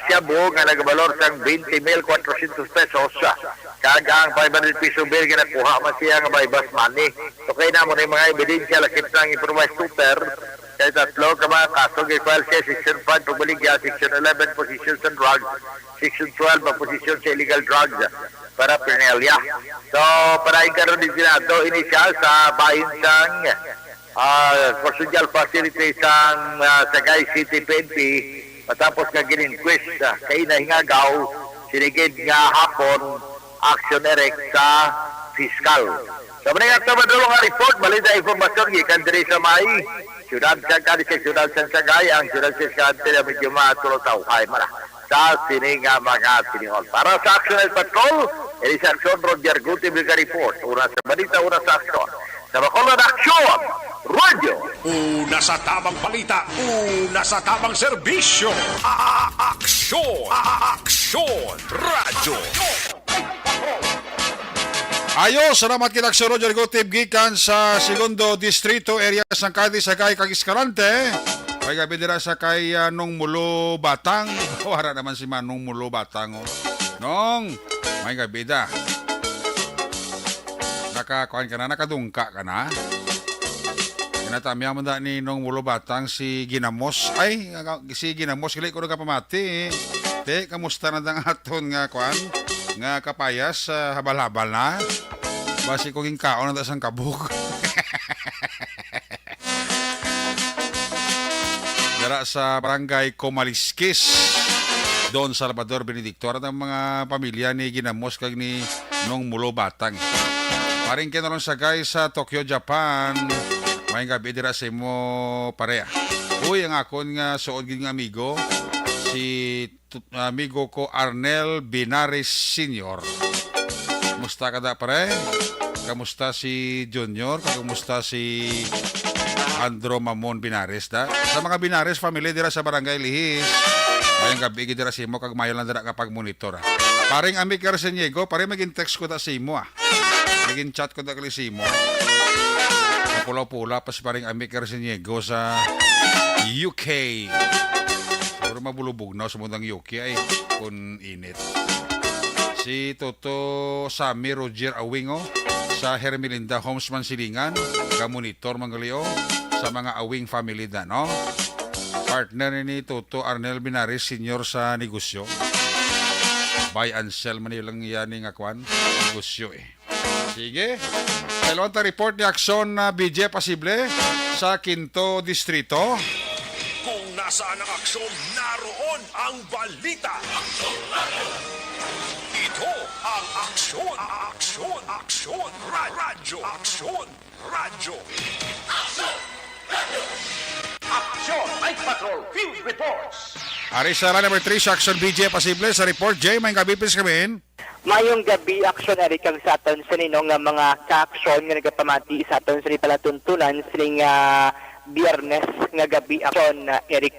Shabu nga nagbalor sang 20,400 pesos. Kagang 500 piso bill nga nakuha man siya nga bypass money. So kaya na mo na yung mga ebidensya lakip ng improvised shooter. Kaya tatlo ka mga kaso i-file siya Section 5 pagbaligya, Section 11 positions on drugs, Section 12 position sa illegal drugs para Pernelia. So, para ikaroon din sila ito, inisyal sa bahin sang custodial facility sang Sagay City PNP matapos nga gininquest kay nahingagaw sinigid nga hapon action erect sa fiskal. So, maningak na madulong nga report, balita informasyon gikan diri sa may siyudad sa Cadiz, siyudad sa Sagay, ang siyudad sa Sagay na medyo matulutaw ay mara sa sining mga sinihol. Para sa Action Patrol, ini sa Action Roger Guti Biga Report. Una sa balita, una sa aksyon. Sa Bacolod Action, Radio. Una sa tamang balita, una sa tamang serbisyo. Aksyon! Aksyon! Radyo! Ayo, salamat kita sa Roger Gotib gikan sa Segundo Distrito area sang Cadiz Sagay kag Escalante. May gabi dira sa kay Nong Mulo Batang. Wala naman si Manong Mulo Batang. Nong, may gabi da. Nakakuan ka na, nakadungka ka na. Inatamya mo da ni Nong Mulo Batang si Ginamos. Ay, si Ginamos, kili ko na kapamati. Te, kamusta na dang aton nga kuan? Nga kapayas, habal-habal na. Basi kong kaon na sang kabuk. Dara sa barangay Comaliskis, Don Salvador Benedicto, at ang mga pamilya ni Ginamos kag ni Nong Mulo Batang. Paring kinalong sagay sa Tokyo, Japan. May gabi dira sa imo pareha. Uy, ang akon nga suod gid nga amigo, si amigo ko Arnel Binares Sr. Kamusta ka da pare? Kamusta si Junior? Kamusta si Andro Mamon Binares da? Sa mga Binares family dira sa barangay Lihis. Mayang gabi gid dira simo kag mayo lang dira kapag monitor. Paring ami Carceniego, pare magin text ko ta simo Magin chat ko ta kali simo. Pula-pula pas paring ami Carceniego sa UK. Siguro mabulubog na sa mundang UK ay kung init. Si Toto Sammy Roger Awingo sa Hermelinda Homesman Silingan, ka-monitor mangalio sa mga Awing family da, no? Partner ni Toto Arnel Binares Senior sa negosyo. Buy and sell man lang yan nga kwan, negosyo Sige. Dalawang report ni Aksyon na BJ Pasible sa Quinto Distrito. Kung nasaan ang aksyon, naroon ang balita. Ito ang aksyon, radyo, radyo. Aksyon Night Patrol Field Reports. Ari sa number 3 sa Action BJ Pasible sa report. Jay, may gabi please kami. Mayong gabi, aksyon na rin kang sa aton sa ninong nga mga ka-aksyon nga nagapamati sa aton sa rin palatuntunan siling biyernes nga gabi aksyon na Eric.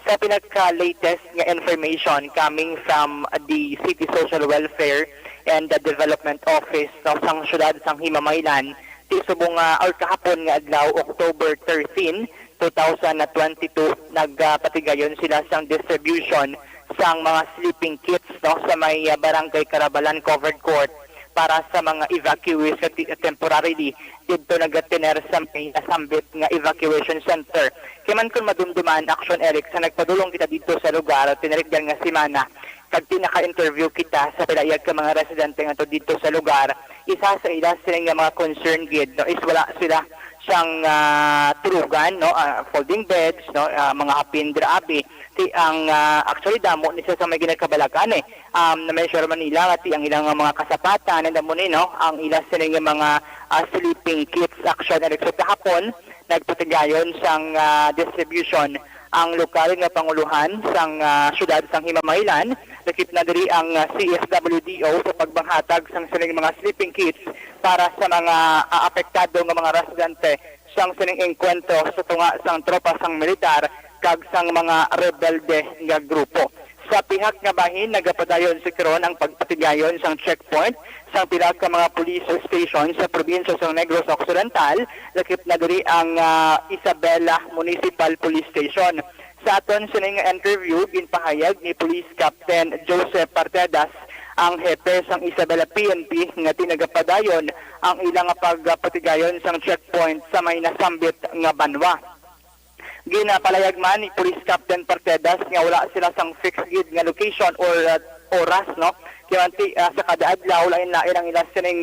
Sa pinaka-latest nga information coming from the City Social Welfare and the Development Office ng syudad sang Himamaylan, tisubong or kahapon nga adlaw October 13, 2022 nagpatigayon sila sang distribution sang mga sleeping kits sa may Barangay Carabalan Covered Court para sa mga evacuees temporarily dito nagatiner sa may nasambit nga evacuation center. Kiman kung madumduman action Eric sa nagpadulong kita dito sa lugar tinarigdan nga simana kag pinaka-interview kita sa pilayag ka mga residente nga to dito sa lugar. Isa sa ila sila nga mga concern gid is wala sila siyang tulugan folding beds mga hapindra abi ang actually damo ni sa may ginagkabalakan na measure Manila at ang ilang mga kasapatan and damo ni ang ilang sila nga mga sleeping kits action na sa kahapon nagpatigayon sang distribution ang lokal nga panguluhan sang syudad sang Himamaylan. Nakip na diri ang CSWDO sa pagbanghatag sang sining mga sleeping kits para sa mga apektado nga mga residente sang sining engkwentro sa tunga sang tropa sang militar kag sang mga rebelde nga grupo. Sa pihak nga bahin nagapadayon si karon ang pagpatigayon sang checkpoint sang pila ka mga police station sa probinsya sa Negros Occidental. Lakip na diri ang Isabela Municipal Police Station. Sa aton sining interview ginpahayag ni Police Captain Joseph Partedas ang hepe sang Isabela PNP nga tinagapadayon ang ilang pagpatigayon sang checkpoint sa may nasambit nga banwa. Ginapalayag man ni Police Captain Partedas nga wala sila sang fixed gid nga location or oras kiwanti sa kada adlaw lain-lain ang ilang sining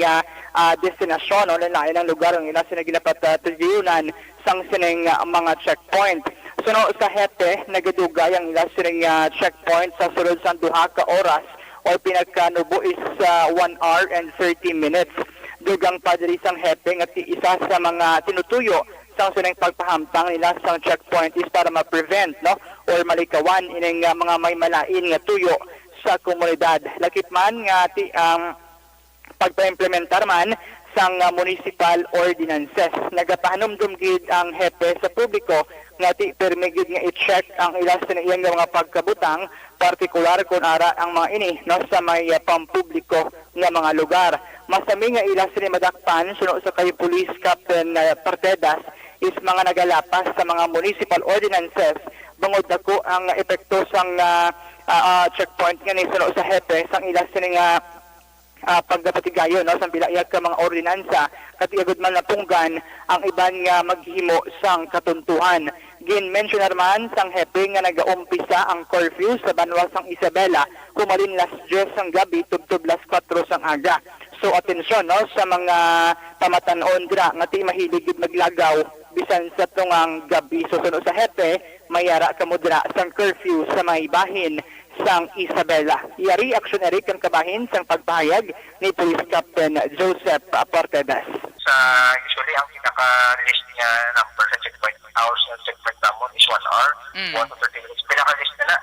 destinasyon lain-lain ang lugar ang ilang sining ginapatuyunan sang sining mga checkpoint. So sa hepe nagadugay ang ilang sining checkpoint sa sulod sa 2 ka oras o pinagkanubo is 1 hour and 30 minutes. Dugang padri sang hepe nga isa sa mga tinutuyo sang sining pagpahamtang nila sang checkpoint is para ma-prevent or malikawan ining mga may malain nga tuyo sa komunidad. Lakip man nga pagpa-implementar man sang municipal ordinances. Nagapahanumdum gid ang hepe sa publiko nga permigid nga i-check ang ilang siniyang mga pagkabutang, partikular kung ara ang mga ini sa may pampubliko nga mga lugar. Masami nga ilang sinimadakpan suno sa kay Police Captain Partedas is mga nagalapas sa mga municipal ordinances bangod dako ang epekto sang checkpoint nga ni suno sa hepe sang ilang sining pagpatigayon sa pilayag ka mga ordinansa katiagod man napunggan ang iban nga maghimo sang katuntuhan. Gin-mention naman sang hepe nga nagaumpisa ang curfew sa banwa sang Isabela kumalin las 10 sang gabi tubtob las 4 sang aga. So atensyon sa mga pamatanon dira nga ti mahilig maglagaw bisan sa tungang gabi. So sunod sa hepe mayara kamo dira sang curfew sa may bahin sang Isabela. Yari action Eric ang kabahin sang pagpahayag ni Police Captain Joseph Partedas. Sa usually ang pinaka-list niya number sa checkpoint hours ng checkpoint namon is 1 hour, 1 to 30 minutes. Pinaka-list na na.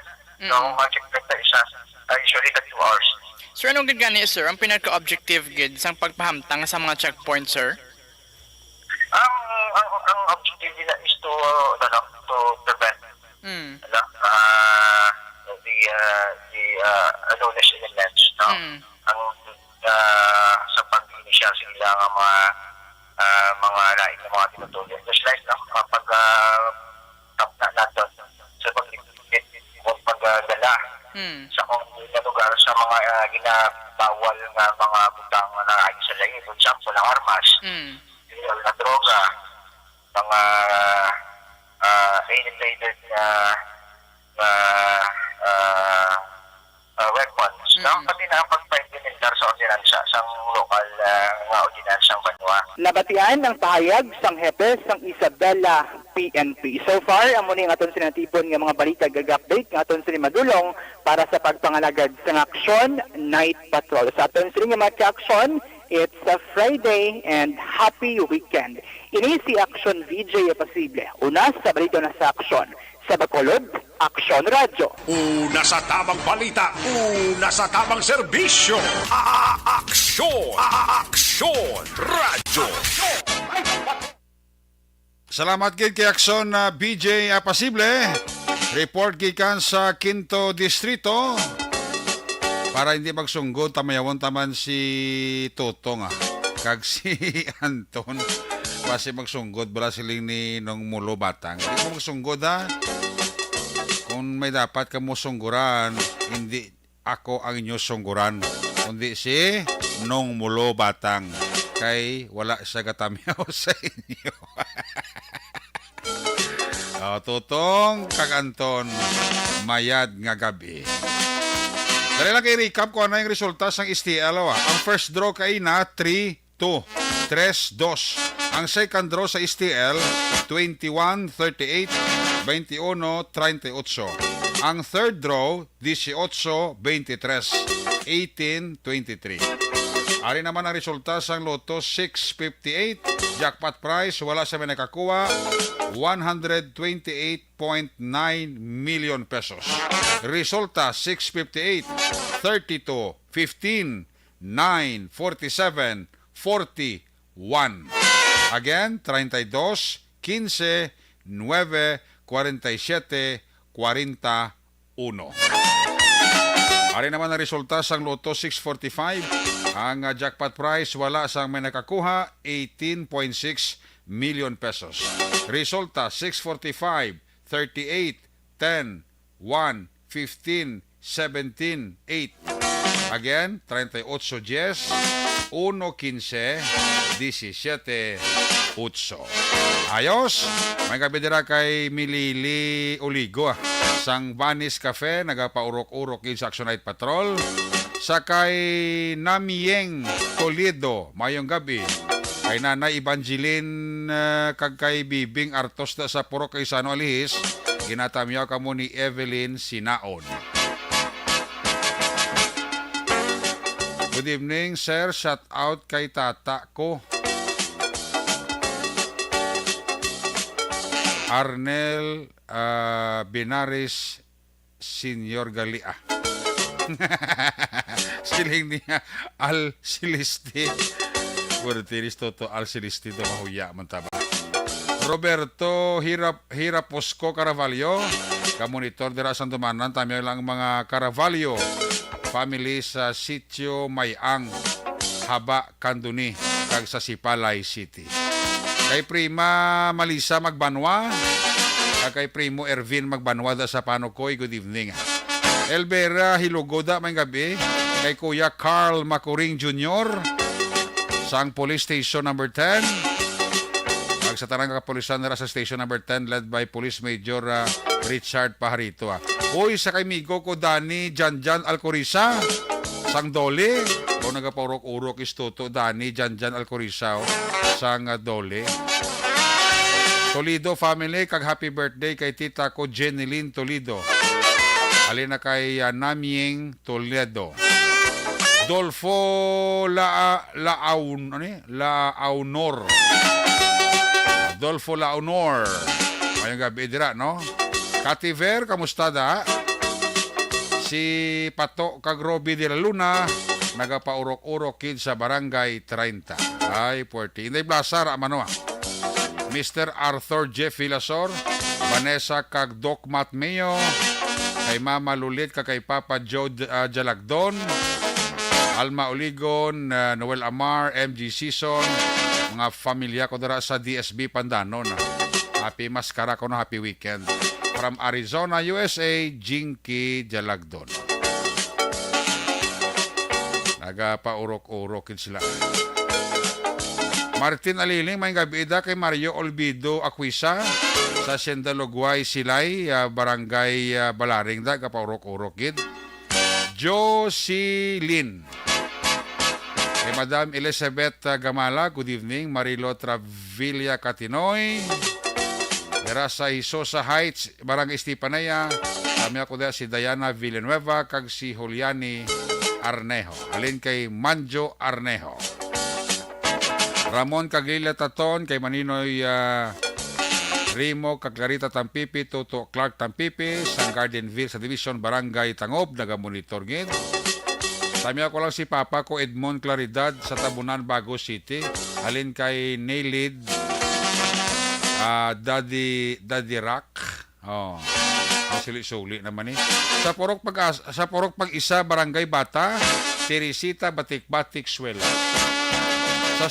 So ang checkpoint na isa usually 2 hours. Sir, anong gid gani sir? Ang pinaka-objective gid sang pagpahamtang sa mga checkpoint sir? Ang objective nila is to prevent the lawless elements ang sa pag-inisyal sila ng mga lain ng mga tinutuloy. Just like kapag tap na natin sa pagdala sa kung lugar sa mga ginabawal nga mga butang na ayon sa lahi, for example, ang armas, na droga, mga alienated na weapons. Pati na pag-implementar sa ordinansa sa lokal nga ordinansang banwa. Nabatian ang pahayag sang hepe sang Isabela PNP. So far, amo ni nga aton sinatipon nga mga balita gag-update nga aton sini madulong para sa pagpangalagad sa aksyon Night Patrol. Sa aton sini nga mga aksyon, it's a Friday and happy weekend. Ini si Aksyon VJ Apasible. Una sa balita na sa aksyon. Sa Bacolod, Aksyon Radyo. Una sa tamang balita, una sa tamang serbisyo. Aksyon! Aksyon! Radyo! Salamat gid kay Aksyon na BJ Apasible. Report gikan sa Quinto Distrito. Para hindi magsunggod, tamayawon taman si Totong kag si Anton. Kasi magsunggod, bala siling ni Nong Mulo Batang. Hindi mo magsunggod Kung may dapat ka mo sungguran, hindi ako ang inyo sungguran. Kundi si Nong Mulo Batang. Kay wala siya katamyaw sa inyo. Totong kag Anton, mayad nga gabi. Dali lang kay recap kung ano yung resulta sa STL. Ang first draw kay na 3-2. 3-2. Ang second draw sa STL, 21-38, 21-38. Ang third draw, 18-23, 18-23. Ari naman ang resulta sa Lotto 658. Jackpot prize, wala sa may nakakuha, 128.9 million pesos. Resulta 658, 32, 15, 9, 47, 41. Again, 32, 15, 9, 47, 41. Ari naman ang resulta sa Lotto 645. Ang jackpot prize wala sang may nakakuha, 18.6 million pesos. Resulta 645, 38, 10, 1, 15, 17, 8. Again, 38, 10, 1, 15, 17, 8. Ayos! May kabidira kay Milili Oligo. Sang Banis Cafe, nagapaurok-urok yung sa Action Night Patrol. Sakay Namieng Toledo, mayong gabi. Kay Nanay Evangeline kag kay Bibing Artos da sa Purok kay Sano Alihis. Ginatamyaw kamo ni Evelyn Sinaon. Good evening, sir. Shout out kay tata ko. Arnel Binaris Senior Galia. Siling niya Al Silisti. Burtiris toto Al Silisti to mahuya man taba. Roberto Hiraposco Carvalho, kamonitor dira sa Dumanan, tamyo lang mga Carvalho family sa Sitio Mayang, Haba, Kanduni, kag sa Sipalay City. Kay Prima Malisa Magbanwa, kay Primo Ervin Magbanwa da sa Panukoy, good evening. Elvera Hilugoda, may gabi. Kay Kuya Carl Macuring Jr. sang Police Station number 10. Sa tarang kapulisan nila sa Station number 10 led by Police Major Richard Pajarito. Uy, sa kay Migo ko Dani Janjan Alcorisa sang Dole. O nagapaurok-urok istuto Dani Janjan Alcorisa sang Dole. Toledo family, kag happy birthday kay tita ko Jeneline Toledo. Alina kay Namieng Toledo. Dolfo Launor. Dolfo Launor. Mayong gabi dira, no? Kativer, kamusta da? Si Pato Kagrobi de la Luna, nagapaurok-urok kid sa Barangay 30. Ay, puerti. Inday Blasar, amano Mr. Arthur Jeff Vilasor, Vanessa kag Doc Matmeo, kay Mama Lulit kay Papa Joe Jalagdon, Alma Oligon, Noel Amar, MG Season, mga familia ko dara sa DSB Pandanon. Happy maskara ko no, happy weekend. From Arizona, USA, Jinky Jalagdon. Nagapaurok-urokin sila. Martin Aliling, may gabida kay Mario Olvido Aquisa sa Sendalogway Silay, Barangay Balaring da, kapaurok-urokid. Jocelyn. Kay Madam Elizabeth Gamala, good evening. Marilo Travilla Catinoy. Dira sa Hisosa Heights, Barangay Estipanaya. Kami ako dahil si Diana Villanueva kag si Juliani Arnejo. Alin kay Manjo Arnejo. Ramon Caglila Taton kay Maninoy Rimo Clarita Tampipi, Toto Clark Tampipi, San Gardenville sa Division Barangay Tangob, nagamonitor gid. Tami ako lang si Papa ko Edmond Claridad sa Tabunan, Bago City. Alin kay Nailid Daddy Rock. Oh. Suli-suli naman eh. Sa Purok Pag-isa, Barangay Bata, Teresita Batik-Batik, Suela. Sa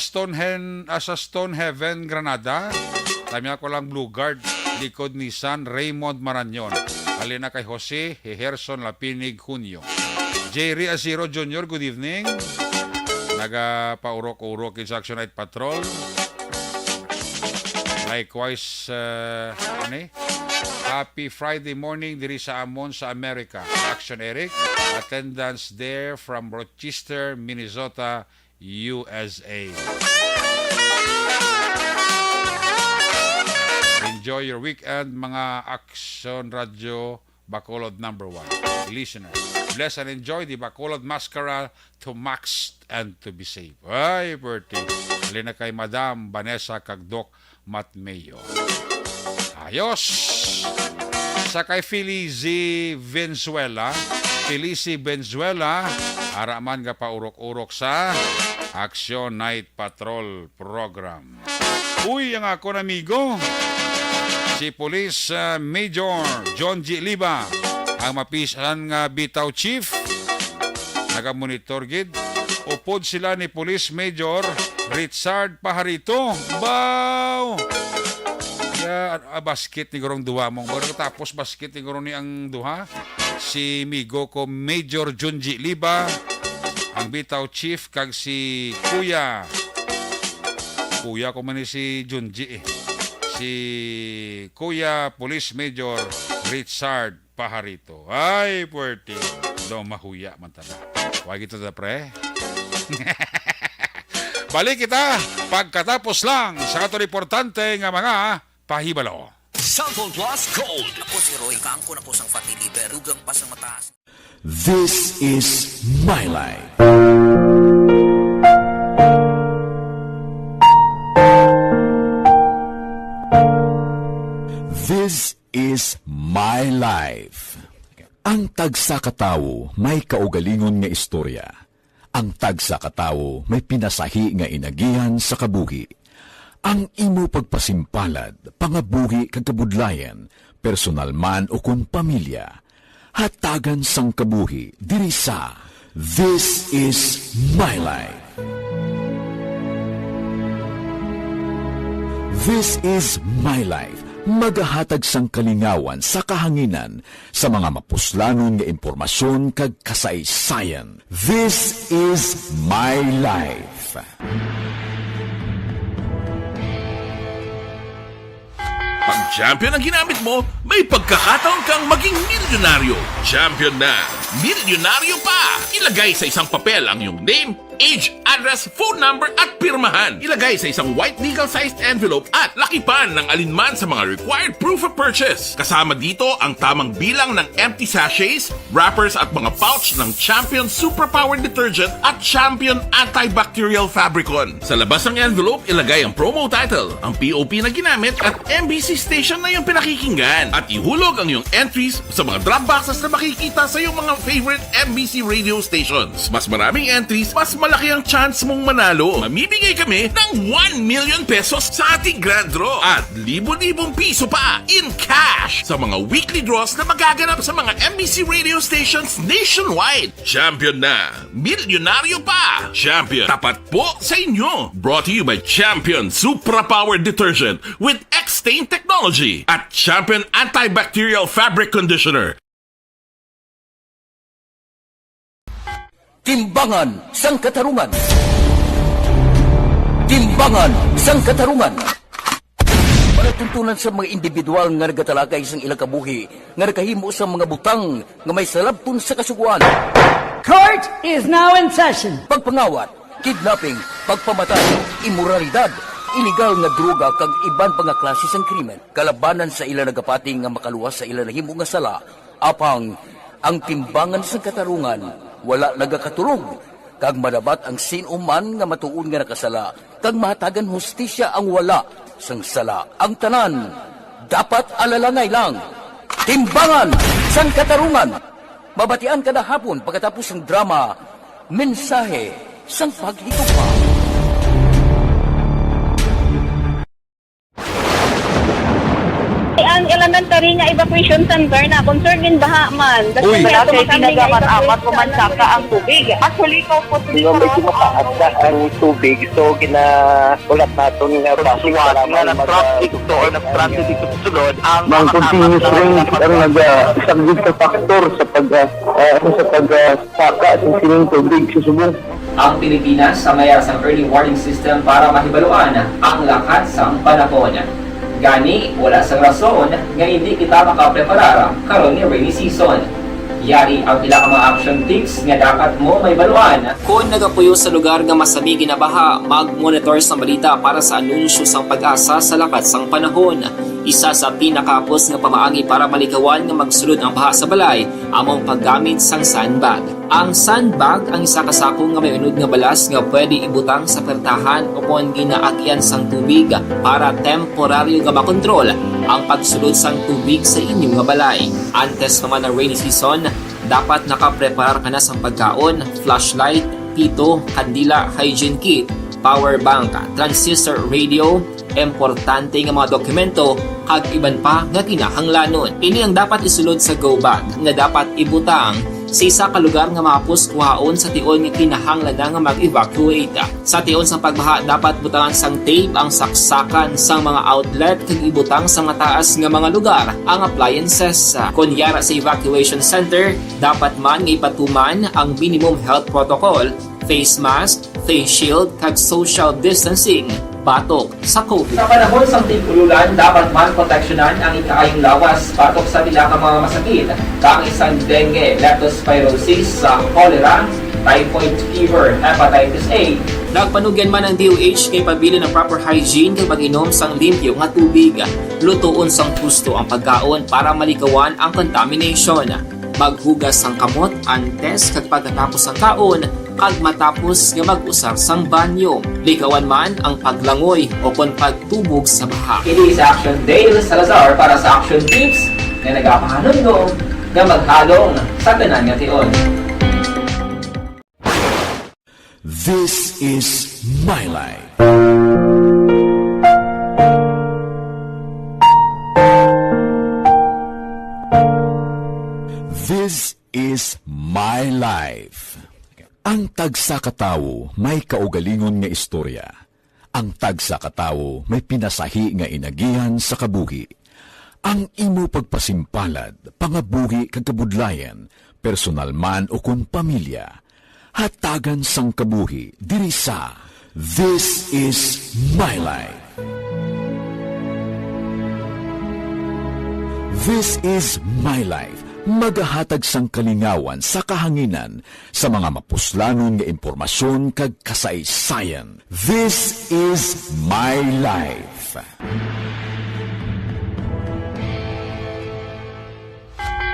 Stonehaven, Granada, tami ako lang Blue Guard, likod ni San Raymond Marañon. Alina kay Jose Heherson Lapinig, Junio. Jerry Aziro Jr., good evening. Nagapaurok-urok in Action Night Patrol. Likewise, happy Friday morning diri sa Amon sa America. Action Eric, attendance there from Rochester, Minnesota, USA. Enjoy your weekend, mga Action Radio Bacolod number 1 listeners. Bless and enjoy the Bacolod Mascara to max and to be safe. Ay, birthday. Halina kay Madam Vanessa Kagdok Matmeyo. Ayos! Sa kay Felici Venezuela, araman ka pa urok-urok sa Action Night Patrol Program. Uy, ang ako amigo, si Police Major John G. Liba, ang mapisan nga bitaw chief, nagamonitor gid. Upod sila ni Police Major Richard Pajarito. Baw! Basket ni Gorong duha mong. Bago tapos basket ni Gorong ni ang duha. Si Migo ko Major Junji Liba, ang bitaw chief, kag si Kuya ko man ni si Junji eh. Si Kuya Police Major Richard Pajarito. Ay, puwerte. Daw mahuya man tala. Huwag ito na pre. Balik kita pagkatapos lang sa katong importante nga mga pahibalo. Sample Plus Gold. Ako si Roy, kaangko na po sang fatty liver. Dugang pa sa mataas. This is my life. This is my life. Ang tagsakatawo may kaugalingon nga istorya. Ang tagsakatawo may pinasahi nga inagihan sa kabuhi. Ang imo pagpasimpalad, pangabuhi kag kabudlayan, personal man o kung pamilya, hatagan sang kabuhi diri sa This is my life. This is my life. Magahatag sang kalingawan sa kahanginan sa mga mapuslanon nga impormasyon kag kasaysayan. This is my life. Pag champion ang ginamit mo, may pagkakataon kang maging milyonaryo. Champion na, milyonaryo pa! Ilagay sa isang papel ang iyong name, age, address, phone number at pirmahan. Ilagay sa isang white legal-sized envelope at lakipan ng alinman sa mga required proof of purchase. Kasama dito ang tamang bilang ng empty sachets, wrappers at mga pouch ng Champion Superpower Detergent at Champion Antibacterial Fabricon. Sa labas ng envelope, ilagay ang promo title, ang POP na ginamit at MBC station na yung pinakikinggan. At ihulog ang iyong entries sa mga drop boxes na makikita sa iyong mga favorite MBC radio stations. Mas maraming entries, mas malaki ang chance mong manalo. Mamimigay kami ng 1 million pesos sa ating grand draw at libo-libong piso pa in cash sa mga weekly draws na magaganap sa mga MBC radio stations nationwide. Champion na, milyonaryo pa. Champion, tapat po sa inyo. Brought to you by Champion Superpower Detergent with X-Stain Technology at Champion Antibacterial Fabric Conditioner. Timbangan sang katarungan. Timbangan sang katarungan. Panatuntunan sa mga individual nga nagatalakay sang ilang kabuhi nga nakahimo sa mga butang nga may salabton sa kasuguan. Court is now in session. Pagpangawat, kidnapping, pagpamatay, immoralidad, iligal nga droga kag iban pa nga klase sang krimen kalabanan sa ila nagapati nga makaluwas sa ila nahimo nga sala apang ang timbangan sa katarungan wala nagakatulog kag madabat ang sinuman nga matuon nga nakasala kag mahatagan hustisya ang wala sang sala ang tanan dapat alalangay lang timbangan sang katarungan mabatian kada hapon pagkatapos ng drama mensahe sang paghitupa. Ang elementary nga evacuation center na concern din baha man. Uy, kasi pinagamat-amat pumansaka ang tubig. Actually, po medyo mataas na ang tubig. So, kinaulat natin nga pasuwat nga nag-traffic to or nag-traffic dito sa sunod. Ang continuous rain ang nag-subject sa factor sa pagsaka sa sining tubig sa subong. Ang Pilipinas sa mayroon sa early warning system para mahibaluan ang lakat sa panahon. Gani, wala sa rason nga hindi kita makapreparar karon ni rainy season. Yari ang pila ka mga action tips nga dapat mo may baluan. Kung nagapuyo sa lugar nga masabi ginabaha, mag-monitor sa balita para sa anunsyo sang pag-asa sa lakat sang panahon. Isa sa pinakapos nga pamaagi para malikawan nga magsulod ang baha sa balay, among paggamit sang sandbag. Ang sandbag ang isa kasakong nga may unod nga balas nga pwede ibutang sa pertahan upon ginaagyan sang tubig para temporaryo nga makontrol ang pagsulod sang tubig sa inyong nga balay. Antes naman ng rainy season, dapat nakapreparar ka na sang pagkaon, flashlight, pito, kandila, hygiene kit, power bank, transistor radio, importante nga mga dokumento kag iban pa nga kinahanglanon. Ini ang dapat isulod sa go bag nga dapat ibutang sa isa ka lugar nga mapus kuhaon sa tion nga kinahanglan nga mag-evacuate. Sa tion sa pagbaha dapat butangan sang tape ang saksakan sang mga outlet kag ibutang sa mga taas nga mga lugar ang appliances. Kunyara sa evacuation center, dapat man nga ipatuman ang minimum health protocol, face mask, face shield kag social distancing batok sa COVID. Sa panahon sang tig-ululan, dapat man proteksyonan ang ikaayong lawas batok sa pila ka mga masakit, kang isang dengue, leptospirosis, cholera, typhoid fever, hepatitis A. Nagpanugyan man ang DOH kay pabili ng proper hygiene kay pag-inom sang limpyo nga tubig. Lutuon sang husto ang pagkaon para malikawan ang contamination. Maghugas sang kamot antes kag pagkatapos ang kaon kag matapos nga mag-usar sang banyo. Likawan man ang paglangoy o kon pagtubog sa baha. It is Action Dale Salazar para sa Action Tips na nagapahanong nga maghalong sa tanan nga tion. This is My Life. This is My Life. Ang tagsakatawo may kaugalingon nga istorya. Ang tagsakatawo may pinasahi nga inagihan sa kabuhi. Ang imo pagpasimpalad, pangabuhi kag kabudlayan, personal man o kung pamilya, hatagan sang kabuhi diri sa This is My Life. This is My Life. Magahatag sang kalingawan sa kahanginan sa mga mapuslanon nga impormasyon kag kasaysayan. This is My Life.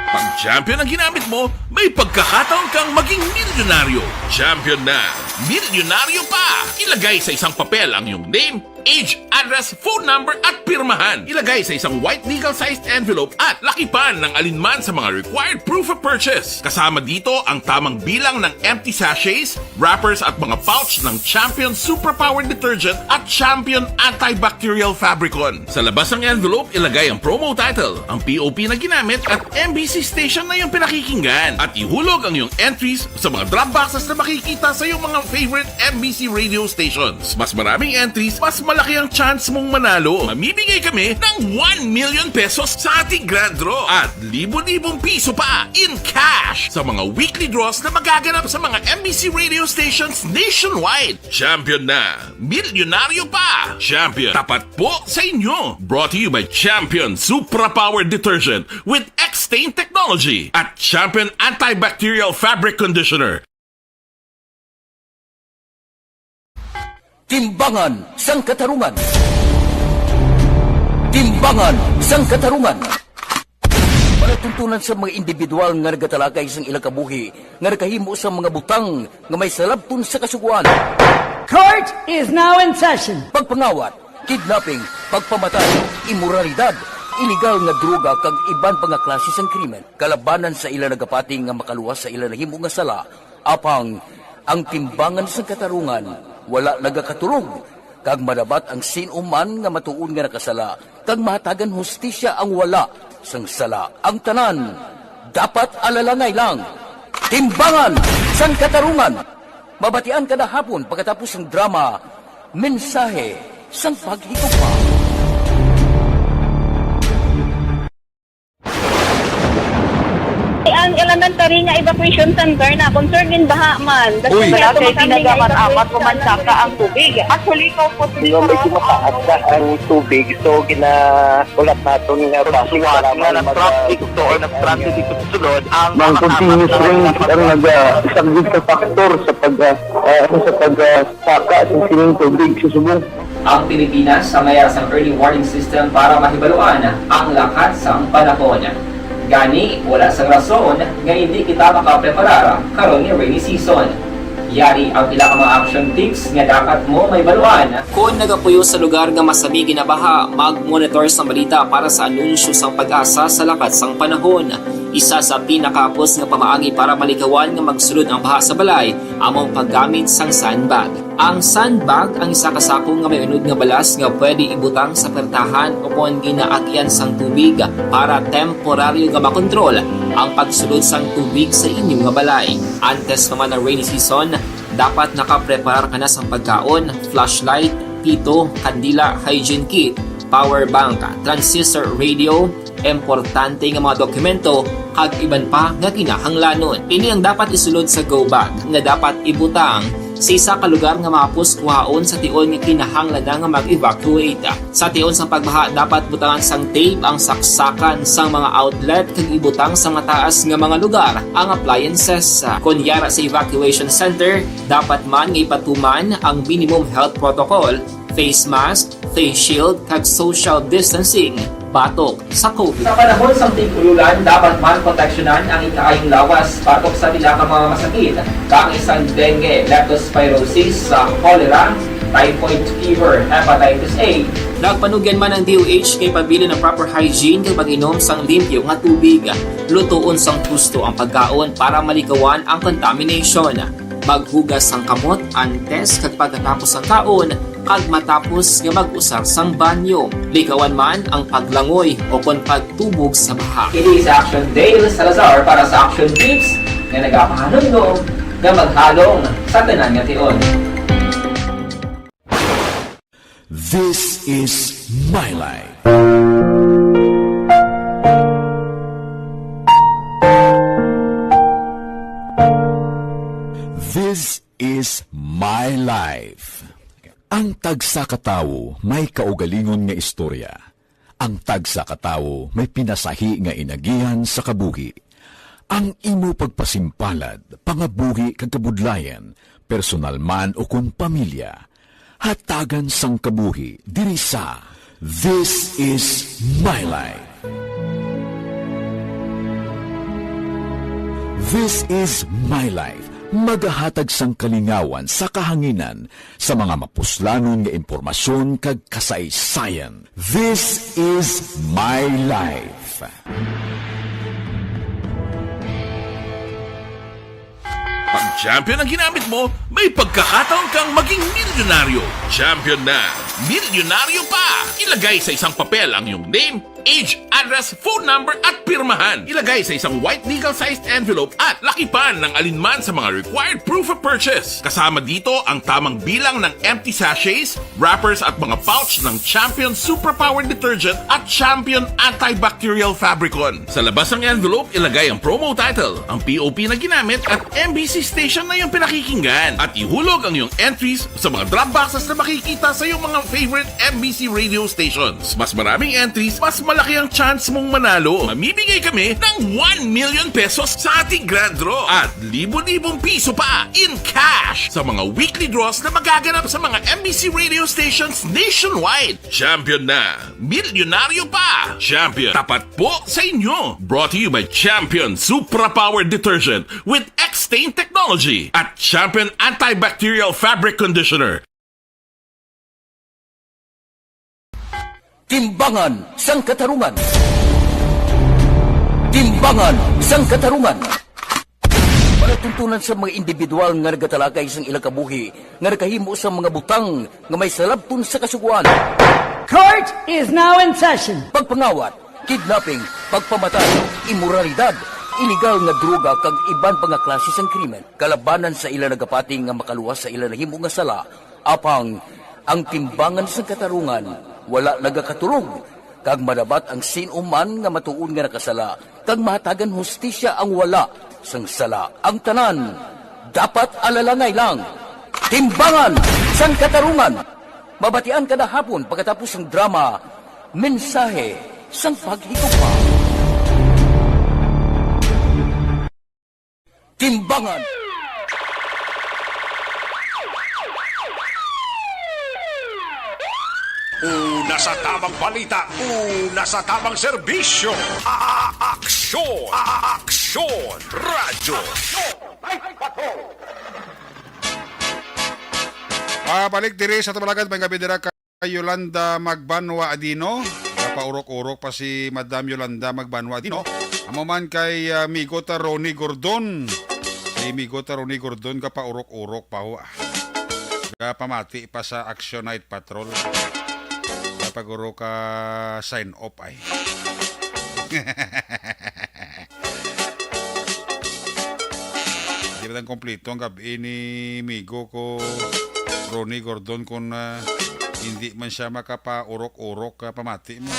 Pag champion ang ginamit mo, may pagkakataon kang maging milyonaryo. Champion na, milyonaryo pa! Ilagay sa isang papel ang iyong name, age, address, phone number at pirmahan. Ilagay sa isang white legal-sized envelope at lakipan ng alinman sa mga required proof of purchase. Kasama dito ang tamang bilang ng empty sachets, wrappers at mga pouch ng Champion Superpower Detergent at Champion Antibacterial Fabricon. Sa labas ng envelope, ilagay ang promo title, ang POP na ginamit at MBC station na yung pinakikinggan. At ihulog ang iyong entries sa mga drop boxes na makikita sa iyong mga favorite MBC radio stations. Mas maraming entries, mas malaki ang chance mong manalo. Mamimigay kami ng 1 million pesos sa ating grand draw at libo-libong piso pa in cash sa mga weekly draws na magaganap sa mga MBC radio stations nationwide. Champion na, milyonaryo pa. Champion, tapat po sa inyo. Brought to you by Champion Superpower Detergent with X-Stain Technology at Champion Antibacterial Fabric Conditioner. Timbangan sang Katarungan. Timbangan sang Katarungan. Palatuntunan sa mga individual nga nagatalakay sang ilang kabuhi nga nakahimo sa mga butang nga may salabton sa kasuguan. Court is now in session. Pagpangawat, kidnapping, pagpamatay, imoralidad, iligal nga droga kag iban pa nga klase sang krimen kalabanan sa ilang nagapati nga makaluwas sa ilang nahimo nga sala apang ang timbangan sa Katarungan wala nagakatulog kag madabat ang sinuman nga matuon nga nakasala kag mahatagan hustisya ang wala sang sala ang tanan dapat alalangay lang. Timbangan sang Katarungan. Mabatian kada hapon pagkatapos ng drama Mensahe sang Paghigugma. Ang elementary nga evacuation center na concern din baha man. Uy, kasi tinagaman amat pumansaka ang tubig. Actually, ko po medyo mataas na ang tubig. So, ginaulat natin nga pasiwala nga ng traffic to or nag-traffic dito sa sulod. Ang continuous rain ang nag-isang sa factor sa pagsaka sa sining tubig sa Subong. Ang Pilipinas sa mayroon sa early warning system para mahibaluan ang lakat sang panahon. Gani, wala sang rason nga hindi kita makapreparara karon ni rainy season. Yari ang pila ka mga action tips nga dapat mo may baluan. Kung nagapuyo sa lugar nga masabi ginabaha, mag-monitor sa balita para sa anunsyo sang pag-asa sa lakat sang panahon. Isa sa pinakapos nga pamaagi para malikawan nga magsulod ang baha sa balay, among paggamit sang sandbag. Ang sandbag ang isa kasakong nga may unod nga balas nga pwede ibutang sa pertahan upon ginaagyan sang tubig para temporaryo nga makontrol ang pagsulod sang tubig sa inyong nga balay. Antes naman ng rainy season, dapat nakapreparar ka na sa pagkaon, flashlight, pito, kandila, hygiene kit, power bank, transistor radio, importante nga mga dokumento kag iban pa nga kinahanglanon. Ini ang dapat isulod sa go bag nga dapat ibutang sa isa ka lugar nga mapus kuhaon sa tion nga kinahanglan nga mag-evacuate. Sa tion sa pagbaha dapat butangan sang tape ang saksakan sang mga outlet kag ibutang sa mataas nga mga lugar ang appliances. Kunyara sa evacuation center, dapat man nga ipatuman ang minimum health protocol, face mask, face shield kag social distancing. Batok sa COVID. Sa panahon sa tig-ululan, dapat man proteksyonan ang ikaayong lawas batok sa pila ka mga masakit. Kang isang dengue, leptospirosis, cholera, typhoid fever, hepatitis A. Nagpanugyan man ang DOH kay pabili ng proper hygiene kay pag-inom sang limpyo nga tubig. Lutuon sang husto ang pagkaon para malikawan ang contamination. Maghugas sang kamot antes kag pagkatapos ang kaon kag matapos nga mag-usar sang banyo. Likawan man ang paglangoy o kon pagtubog sa baha. Kini sa Action Dale Salazar para sa Action Tips nga nagapahanong nga maghalong sa tanan nga tion. This is My Life. This is My Life. Ang tagsakatawo may kaugalingon nga istorya. Ang tagsakatawo may pinasahi nga inagihan sa kabuhi. Ang imo pagpasimpalad, pangabuhi kag kabudlayan, personal man o kung pamilya, hatagan sang kabuhi diri sa This is My Life. This is My Life. Magahatag sang kalingawan sa kahanginan sa mga mapuslanon nga impormasyon kag kasaysayan. This is My Life. Pag champion ang ginamit mo, may pagkakataon kang maging milyonaryo. Champion na, milyonaryo pa! Ilagay sa isang papel ang iyong name, age, address, phone number at pirmahan. Ilagay sa isang white legal-sized envelope at lakipan ng alinman sa mga required proof of purchase. Kasama dito ang tamang bilang ng empty sachets, wrappers at mga pouch ng Champion Superpower Detergent at Champion Antibacterial Fabricon. Sa labas ng envelope, ilagay ang promo title, ang POP na ginamit at MBC station na yung pinakikinggan. At ihulog ang iyong entries sa mga drop boxes na makikita sa iyong mga favorite MBC radio stations. Mas maraming entries, mas malaki ang chance mong manalo. Mamimigay kami ng 1 million pesos sa ating grand draw at libo-libong piso pa in cash sa mga weekly draws na magaganap sa mga MBC radio stations nationwide. Champion na, milyonaryo pa. Champion, tapat po sa inyo. Brought to you by Champion Supra Power Detergent with X-Stain Technology at Champion Antibacterial Fabric Conditioner. Timbangan sang katarungan. Timbangan sang katarungan. Palatuntunan sa mga individual nga nagatalakay sang ilang kabuhi nga nakahimo sa mga butang nga may salabton sa kasuguan. Court is now in session. Pagpangawat, kidnapping, pagpamatay, immoralidad, iligal nga droga kag iban pa nga klase sang krimen kalabanan sa ilang nagapating nga makaluwas sa ilang nahimo nga sala apang ang timbangan sang katarungan wala nagakatulog, kag madabat ang sinuman nga matuon nga nakasala, kag mahatagan hustisya ang wala sang sala. Ang tanan, dapat alalangay lang. Timbangan sang katarungan. Mabatian kada hapon pagkatapos ng drama, mensahe sang paghigugma. Timbangan. Una sa tamang balita, una sa tamang serbisyo. Aksyon! Aksyon! Radyo! Pabalik diri sa tabalagan may gabi dira kay Yolanda Magbanwa Adino. Napaurok-urok pa si Madam Yolanda Magbanwa Adino. Amo man kay Migota Ronnie Gordon. Si Migota Ronnie Gordon kapaurok-urok pa ho. Pamati pa sa Action Night Patrol. Paguro ka sign up ay. Di ba tang kompleto ang gabi ni Migo ko Ronnie Gordon kung hindi man siya makapaurok-urok pamati mo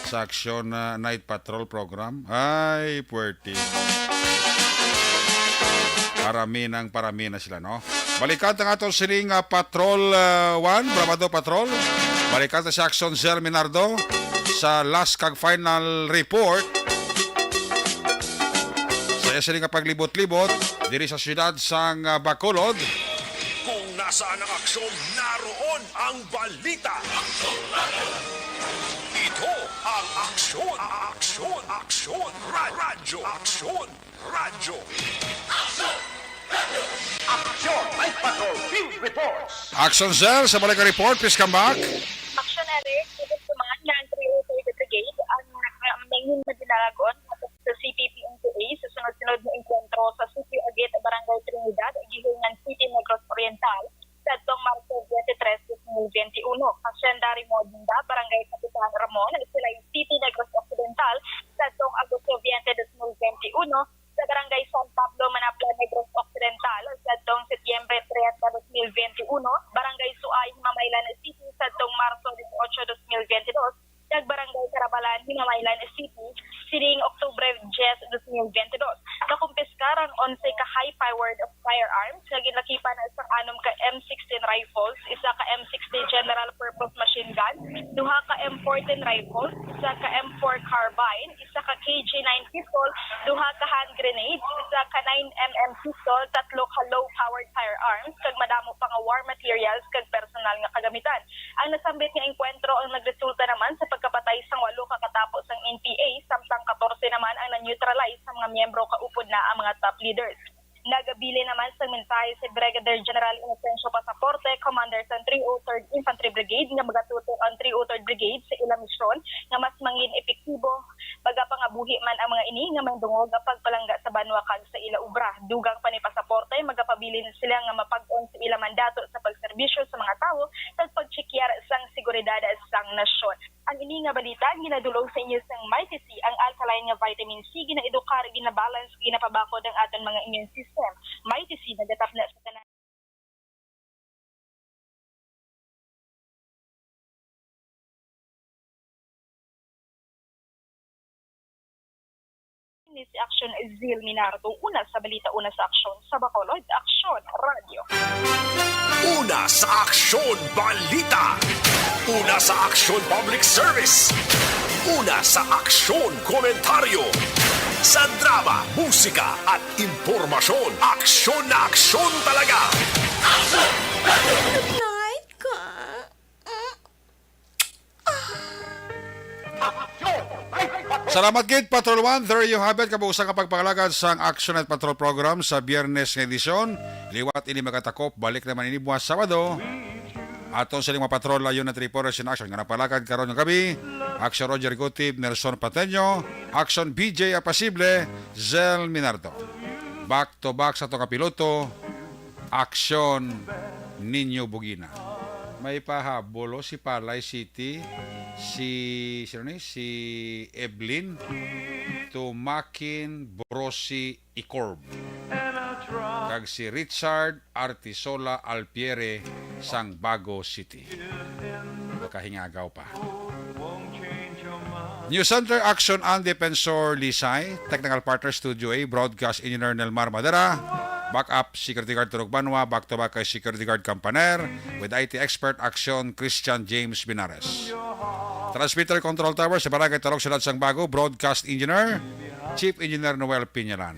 sa Action Night Patrol program. Ay, puwerte. Parami na sila, no? Balikan ang atong sining Patrol 1, Bravado Patrol. Balikan sa Action Zell Minardo sa last kag final report. Sa sining paglibot-libot diri sa siyudad sang Bacolod. Kung nasaan ang aksyon, naroon ang balita. Ito ang aksyon, aksyon, aksyon, radyo, aksyon, radyo. Action Night Patrol Field Reports. Action Zell sa balik report, please come back. Action Eric, sagot naman nga ang 303 Brigade ang main na dinalagon sa CPP-NPA sa sunod-sunod na enkwentro sa Sitio Agit, Barangay Trinidad, Gihingan City, Negros Oriental, sa itong Marso 23, 2021. Hacienda Modinda, Barangay Kapitan Ramon, Silay City, Negros Occidental, sa itong Agosto 20, 2021, sa Barangay San Pablo, Manapla, Negros Occidental, sa itong Setyembre 30, 2021, Barangay Suay, Himamaylan City, sa itong Marso 18, 2022, sa Barangay Carabalan, Himamaylan City, sining Oktubre 10, 2022. Nakumpiskar ang 11 ka high-powered firearms, na ginlakipan na isang anom ka M16 rifles, isa ka M60 general purpose machine gun, duha ka M14 rifles, isa ka M4 carbine, isa ka KG9 pistol, duha ka hand grenades, isa ka 9mm pistol, tatlo ka low-powered firearms, kag madamo pa nga war materials kag personal nga kagamitan. Ang nasambit nga engkwentro ang nagresulta naman sa pagkapatay sang 8 kakatapos ng NPA, samtang 14 naman ang na-neutralize sa mga miyembro kaupod na ang mga top leaders. Nagabili naman sa mensahe si Brigadier General Inocencio Pasaporte, Commander sa 303rd Infantry Brigade, nga magatuto ang 303rd Brigade sa ilang misyon nga mas mangin epektibo, baga pa nga buhi man ang mga ini nga may dungog apag palangga sa banwa kag sa ila ubra. Dugang pa ni Pasaporte, magapabilin sila nga mapag-on sa ila mandato sa pagserbisyo sa mga tao sa pagtsekyar sang seguridad sang nasyon. Ang ini nga balita ginadulog sa inyo sang Mighty C, ang alkaline nga vitamin C ginaedukar, ginabalance, ginapabakod ang aton mga immune system. Mighty C nagatap na sa tanan ni si Action Zil Minardo. Una sa balita, una sa aksyon sa Bacolod, Aksyon Radio. Una sa aksyon balita. Una sa aksyon public service. Una sa aksyon komentaryo. Sa drama, musika at impormasyon. Aksyon na aksyon talaga. Night ka. Salamat gid Patrol 1. There you have it. Kabuusan kapag pagpangalagan sa Action at Patrol program sa Biyernes nga edisyon. Liwat ini magatakop. Balik naman ini buwas Sabado. Aton sa lima patrol layon na reporters in action. Nga napalakad karon ng gabi. Action Roger Gutib, Nelson Pateño. Action BJ Apasible, Zel Minardo. Back to back sa itong kapiloto. Action Ninyo Bugina. May pahabolo si Palay City, si Evelyn, Tumakin Brosi Icorb, kag si Richard Artisola Alpiere sang Bago City. Makahingagaw pa. News Center Action and Defensor Lisay, Technical Partner Studio A, Broadcast Engineer Nelmar Madera, Backup Security Guard Turog Banwa, back to back kay Security Guard Campaner, with IT Expert Action Christian James Binares. Transmitter Control Tower sa Barangay Tarok Silat sang Bago, Broadcast Engineer Chief Engineer Noel Piñalan.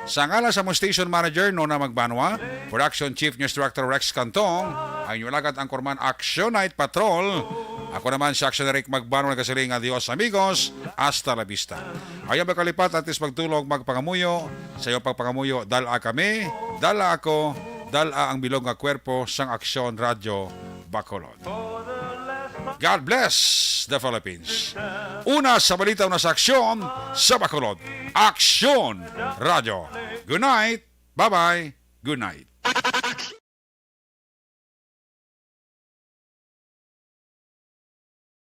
Sa ngala sa Station Manager Nona Magbanwa, Production Chief News Director Rex Cantong, ay inyulagat ang Korman Action Night Patrol. Ako naman si Action Eric Magbanwa ng kasiling adios amigos, hasta la vista. Ayaw makalipat at is magtulog magpangamuyo, sa iyo pagpangamuyo, dala kami, dala ako, dala ang bilog nga kwerpo sang Action Radio Bacolod. God bless the Philippines. Una sa balita, una sa aksyon sa Bacolod. Action Radio. Good night. Bye-bye. Good night.